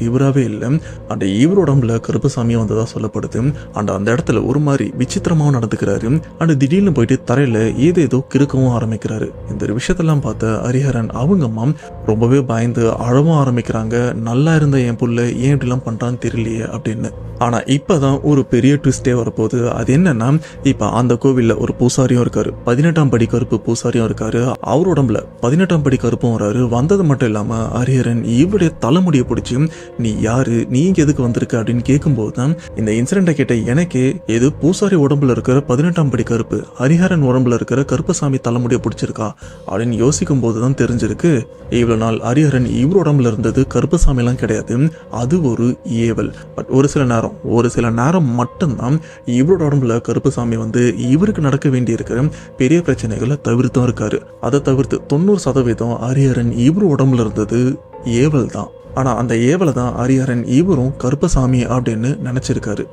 இவராவே இல்லை அந்த இவர் உடம்புல கருப்பசாமியும் வந்ததா சொல்லப்படுது. அந்த இடத்துல ஒரு மாதிரி விசித்திரமாவும் நடந்துக்கிறாரு. அண்ட் திடீர்னு போயிட்டு தரையில ஏதேதோ கிறுக்கவும் ஆரம்பிக்கிறாரு. இந்த விஷயத்தெல்லாம் பார்த்த ஹரிஹரன் அவங்க அம்மா ரொம்பவே பயந்து அழவும் ஆரம்பிக்கிறாங்க. நல்லா இருந்த என் புள்ள ஏன் இப்படிலாம் பண்றான்னு தெரியலையே அப்படின்னு. ஆனா இப்பதான் ஒரு பெரிய ட்விஸ்டே வரப்போகுது. அது என்னன்னா இப்ப அந்த கோவில்ல ஒரு பூசாரியும் இருக்காரு, 18ஆம் படி கருப்பு பூசாரியும் இருக்காரு. அவர் உடம்புல 18ஆம் படி கருப்பும் வராரு. வந்தது மட்டும் இல்லாம ஹரிஹரன் இவருடைய தலைமுடியை பிடிச்சி நீ யாரு, நீங்க எதுக்கு வந்திருக்க அப்படின்னு கேட்கும்போது தான் இந்த இன்சிடென்ட்டை கேட்ட எனக்கே எது பூசாரி உடம்புல இருக்கிற 18ஆம் படி கருப்பு ஹரிஹரன் உடம்புல இருக்கிற கருப்பசாமி தலைமுடியை பிடிச்சிருக்கா அப்படின்னு யோசிக்கும் போதுதான் தெரிஞ்சிருக்கு இவ்வளவு நாள் ஹரிஹரன் இவர் உடம்புல இருந்தது கருப்பசாமி எல்லாம் கிடையாது, அது ஒரு ஏவல். பட் ஒரு சில நேரம் மட்டும்தான் இவரோட உடம்புல கருப்பசாமி வந்து இவருக்கு நடக்க வேண்டி இருக்கிற பெரிய பிரச்சனைகளை தவிர்த்தும் இருக்காரு. அதை தவிர்த்து 90% ஹரிஹரன் இவர் உடம்புல இருந்தது ஏவல் தான். ஆனா அந்த ஏவலை தான் ஹரிஹரன் இவரும் கருப்பசாமி அப்படின்னு நினைச்சிருக்காரு.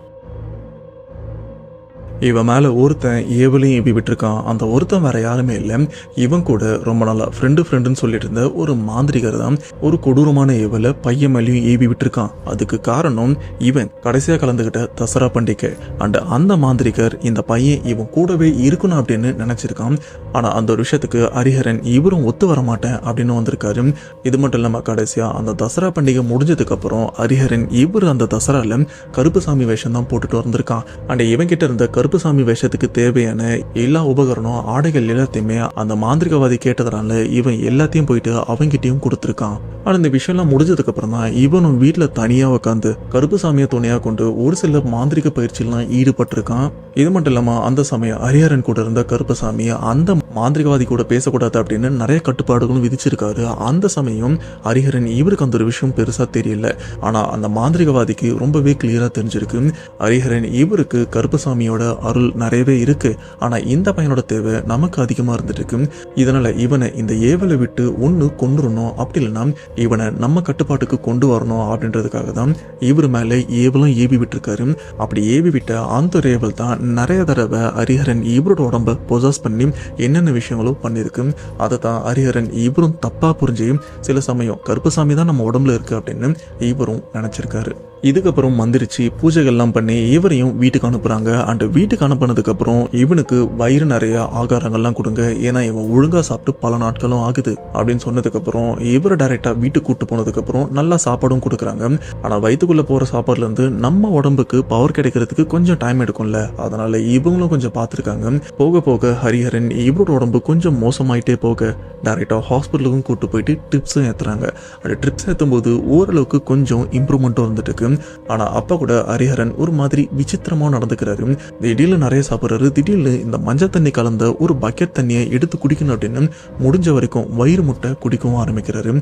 இவன் மேல ஒருத்தன் ஏவலையும் ஏவி விட்டுருக்கான். அந்த ஒருத்தன் வேற யாருமே இல்லை, இவன் கூட ரொம்ப நாளா ஃப்ரெண்டுன்னு சொல்லிட்டு இருந்த ஒரு மாந்திரிகர் தான் ஒரு கொடூரமான ஏவலை பையன் மேலேயும் ஏவி விட்டுருக்கான். அதுக்கு காரணம் இவன் கடைசியா கலந்துகிட்ட தசரா பண்டிகை. அண்ட் அந்த மாந்திரிகர் இந்த பையன் இவன் கூடவே இருக்கணும் அப்படின்னு நினைச்சிருக்கான். ஆனா அந்த ஒரு விஷயத்துக்கு ஹரிஹரன் இவரும் ஒத்து வர மாட்டேன் அப்படின்னு வந்திருக்காரு. இது மட்டும் இல்லாம கடைசியா அந்த தசரா பண்டிகை முடிஞ்சதுக்கு அப்புறம் ஹரிஹரன் இவர் அந்த தசரால கருப்புசாமி வேஷம் தான் போட்டுட்டு வந்திருக்கான். அண்ட் இவன் கிட்ட இருந்த கருப்புசாமி வேஷத்துக்கு தேவையான எல்லா உபகரணம் ஆடைகள் எல்லாத்தையுமே அந்த மாந்திரிகவாதி கேட்டதுனால இவன் எல்லாத்தையும் போயிட்டு அவங்கிட்டையும் கொடுத்துருக்கான். ஆனா இந்த விஷயம்லாம் முடிஞ்சதுக்கு அப்புறம் தான் இவனும் வீட்டுல தனியா உட்காந்து கருப்புசாமியை துணையா கொண்டு ஒரு சில மாந்திரிக பயிற்சியெல்லாம் ஈடுபட்டிருக்கான். இது மட்டும் இல்லாம அந்த சமயம் ஹரிஹரன் கூட இருந்த கருப்புசாமி அந்த மாந்திரிகவாதி கூட பேசக்கூடாது அப்படின்னு நிறைய கட்டுப்பாடுகளும் விதிச்சிருக்காரு. அந்த சமயம் ஹரிஹரன் இவருக்கு அந்த ஒரு விஷயம் பெருசா தெரியல. ஆனா அந்த மாந்திரிகவாதிக்கு ரொம்பவே கிளியரா தெரிஞ்சிருக்கு ஹரிஹரன் இவருக்கு கருப்புசாமியோட அருள் நிறையவே இருக்கு. ஆனா இந்த பையனோட தேவை நமக்கு அதிகமா இருந்துட்டு இருக்கு. இதனால இவனை இந்த ஏவலை விட்டு ஒண்ணு கொண்டுறணும், அப்படி இல்லைன்னா இவனை நம்ம கட்டுப்பாட்டுக்கு கொண்டு வரணும் அப்படின்றதுக்காக தான் இவர் மேல ஏவலும் ஏவி விட்டுருக்காரு. அப்படி ஏவி விட்ட அந்த ஒரு ஏவல் தான் நிறைய தடவை ஹரிஹரன் இவரோட உடம்ப பொசாஸ் பண்ணி என்னென்ன விஷயங்களும் பண்ணிருக்கு. அதை தான் ஹரிஹரன் இவரும் தப்பா புரிஞ்சு சில சமயம் கருப்புசாமி தான் நம்ம உடம்புல இருக்கு அப்படின்னு இவரும் நினைச்சிருக்காரு. இதுக்கப்புறம் மந்திரிச்சு பூஜைகள்லாம் பண்ணி இவரையும் வீட்டுக்கு அனுப்புறாங்க. அண்ட் வீட்டுக்கு அனுப்புனதுக்கு அப்புறம் இவனுக்கு வயிறு நிறைய ஆகாரங்கள்லாம் கொடுங்க, ஏன்னா இவன் ஒழுங்கா சாப்பிட்டு பல நாட்களும் ஆகுது அப்படின்னு சொன்னதுக்கு அப்புறம் இவரை டைரக்டா வீட்டுக்கு கூட்டு போனதுக்கு அப்புறம் நல்லா சாப்பாடும் கொடுக்குறாங்க. ஆனா வயிற்றுக்குள்ள போற சாப்பாடுல இருந்து நம்ம உடம்புக்கு பவர் கிடைக்கிறதுக்கு கொஞ்சம் டைம் எடுக்கும்ல, அதனால இவங்களும் கொஞ்சம் பார்த்துருக்காங்க. போக போக ஹரிஹரன் இவரோட உடம்பு கொஞ்சம் மோசமாயிட்டே போக டைரக்டா ஹாஸ்பிட்டலுக்கும் கூட்டு போயிட்டு ட்ரிப்ஸும் ஏத்துறாங்க. அந்த ட்ரிப்ஸ் ஏற்றும் போது ஓரளவுக்கு கொஞ்சம் இம்ப்ரூவ்மெண்ட்டும் இருந்துட்டு. ஆனா அப்ப கூட ஹரிஹரன் ஒரு மாதிரி விசித்திரமா நடந்துக்கிறாரு. திடீர்னு நிறைய சாப்பிடுறாரு. திடீர்னு இந்த மஞ்சள் தண்ணி கலந்த ஒரு பக்கெட் தண்ணியை எடுத்து குடிக்கணும் அப்படின்னு முடிஞ்ச வரைக்கும் வயிறு முட்டை குடிக்கவும் ஆரம்பிக்கிறாரு.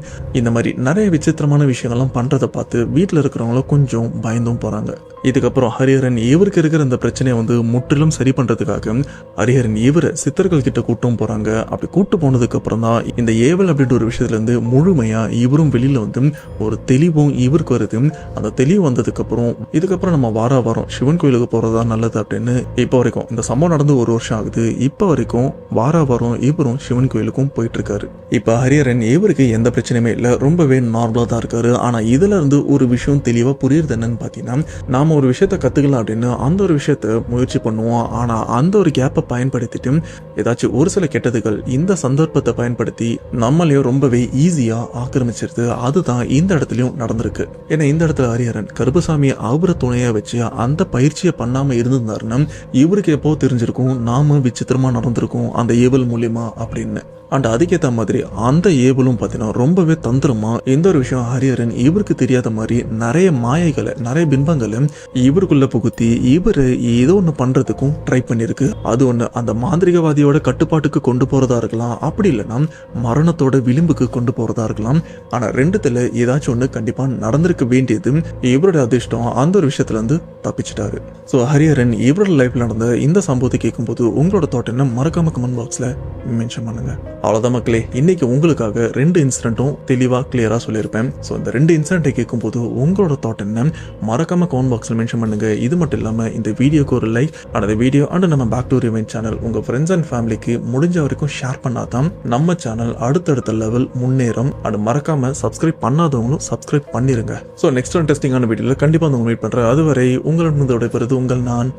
இந்த மாதிரி நிறைய விசித்திரமான விஷயங்கள்லாம் பண்றதை பார்த்து வீட்டுல இருக்கிறவங்களும் கொஞ்சம் பயந்தும் போறாங்க. இதுக்கப்புறம் ஹரிஹரன் இவருக்கு இருக்கிற இந்த பிரச்சனையை முற்றிலும் சரி பண்றதுக்காக ஹரிஹரன் இவரை சித்தர்கள் கிட்ட கூட்டும் போறாங்க. அப்படி கூட்டு போனதுக்கு அப்புறம் தான் இந்த ஏவல் அப்படின்ற ஒரு விஷயத்துல இருந்து முழுமையா இவரும் வெளியில ஒரு தெளிவும் இவருக்கு வருது. அந்த தெளிவு வந்ததுக்கு அப்புறம் இதுக்கப்புறம் நம்ம வாரம் சிவன் கோயிலுக்கு போறதா நல்லது அப்படின்னு இப்போ வரைக்கும் இந்த சம்பவம் நடந்து 1 வருஷம் ஆகுது. இப்போ வரைக்கும் வாரம் இவரும் சிவன் கோயிலுக்கும் போயிட்டு இருக்காரு. இப்ப ஹரிஹரன் இவருக்கு எந்த பிரச்சனையுமே இல்லை, ரொம்பவே நார்மலா தான் இருக்காரு. ஆனா இதுல இருந்து ஒரு விஷயம் தெளிவா புரியுது என்னன்னு பாத்தீங்கன்னா, நாம ஒரு விஷயத்த கத்துக்கலாம் அப்படின்னு அந்த ஒரு விஷயத்த முயற்சி பண்ணுவோம். ஆனா அந்த ஒரு கேப்பை பயன்படுத்திட்டு ஏதாச்சும் ஒரு சில கெட்டதுகள் இந்த சந்தர்ப்பத்தை பயன்படுத்தி நம்மளையும் ரொம்பவே ஈஸியா ஆக்கிரமிச்சிருது. அதுதான் இந்த இடத்துலயும் நடந்திருக்கு. ஏன்னா இந்த இடத்துல ஹரிஹரன் கருப்புசாமி அவரை துணையா வச்சு அந்த பயிற்சியை பண்ணாம இருந்திருந்தாருன்னா இவருக்கு எப்போ தெரிஞ்சிருக்கும் நாம விசித்திரமா நடந்திருக்கும் அந்த ஏவல் மூலியமா அப்படின்னு. அண்ட் அதுக்கேற்ற மாதிரி அந்த ஏவலும் பார்த்தீங்கன்னா ரொம்பவே தந்திரமா இந்த ஒரு விஷயம் ஹரிஹரன் இவருக்கு தெரியாத மாதிரி நிறைய மாயைகளை நிறைய பிம்பங்களை இவருக்குள்ள புகுத்தி இவர் ஏதோ ஒன்று பண்றதுக்கும் ட்ரை பண்ணிருக்கு. அது ஒன்று அந்த மாந்திரிகவாதியோட கட்டுப்பாட்டுக்கு கொண்டு போறதா இருக்கலாம், அப்படி இல்லைன்னா மரணத்தோட விளிம்புக்கு கொண்டு போறதா இருக்கலாம். ஆனா ரெண்டுத்துல ஏதாச்சும் ஒன்று கண்டிப்பா நடந்திருக்க வேண்டியது. இவரோட அதிர்ஷ்டம் அந்த ஒரு விஷயத்துல இருந்து தப்பிச்சிட்டாரு. ஸோ ஹரிஹரன் இவரோட லைஃப்ல நடந்த இந்த சம்பவத்தை கேட்கும்போது உங்களோட தாட் என்ன மறக்காம கமெண்ட் பாக்ஸ்ல மென்ஷன் பண்ணுங்க. அவ்வளோதான் மக்களே, இன்னைக்கு உங்களுக்காக 2 இன்சிடென்ட்டும் தெளிவாக கிளியராக சொல்லியிருப்பேன். ஸோ இந்த 2 இன்சிடென்ட்டை கேட்கும்போது உங்களோட தாட் என்ன மறக்காம கமெண்ட் பாக்ஸில் மென்ஷன் பண்ணுங்க. இது மட்டும் இல்லாமல் இந்த வீடியோக்கு ஒரு லைக் அந்த வீடியோ அண்ட் நம்ம பேக் டு ரிவைண்ட் சேனல் உங்கள் ஃப்ரெண்ட்ஸ் அண்ட் ஃபேமிலிக்கு முடிஞ்ச வரைக்கும் ஷேர் பண்ணாதான் நம்ம சேனல் அடுத்தடுத்த லெவல் முன்னேறும். அது மறக்காம சப்ஸ்கிரைப் பண்ணாதவங்களும் சப்ஸ்கிரைப் பண்ணிருங்க. ஸோ நெக்ஸ்ட் இன்ட்ரெஸ்டிங்கான வீடியோவில் கண்டிப்பாக உங்களை மீட் பண்ணுறேன். அதுவரை உங்களிடம் விடைபெறுவது உங்கள் நான்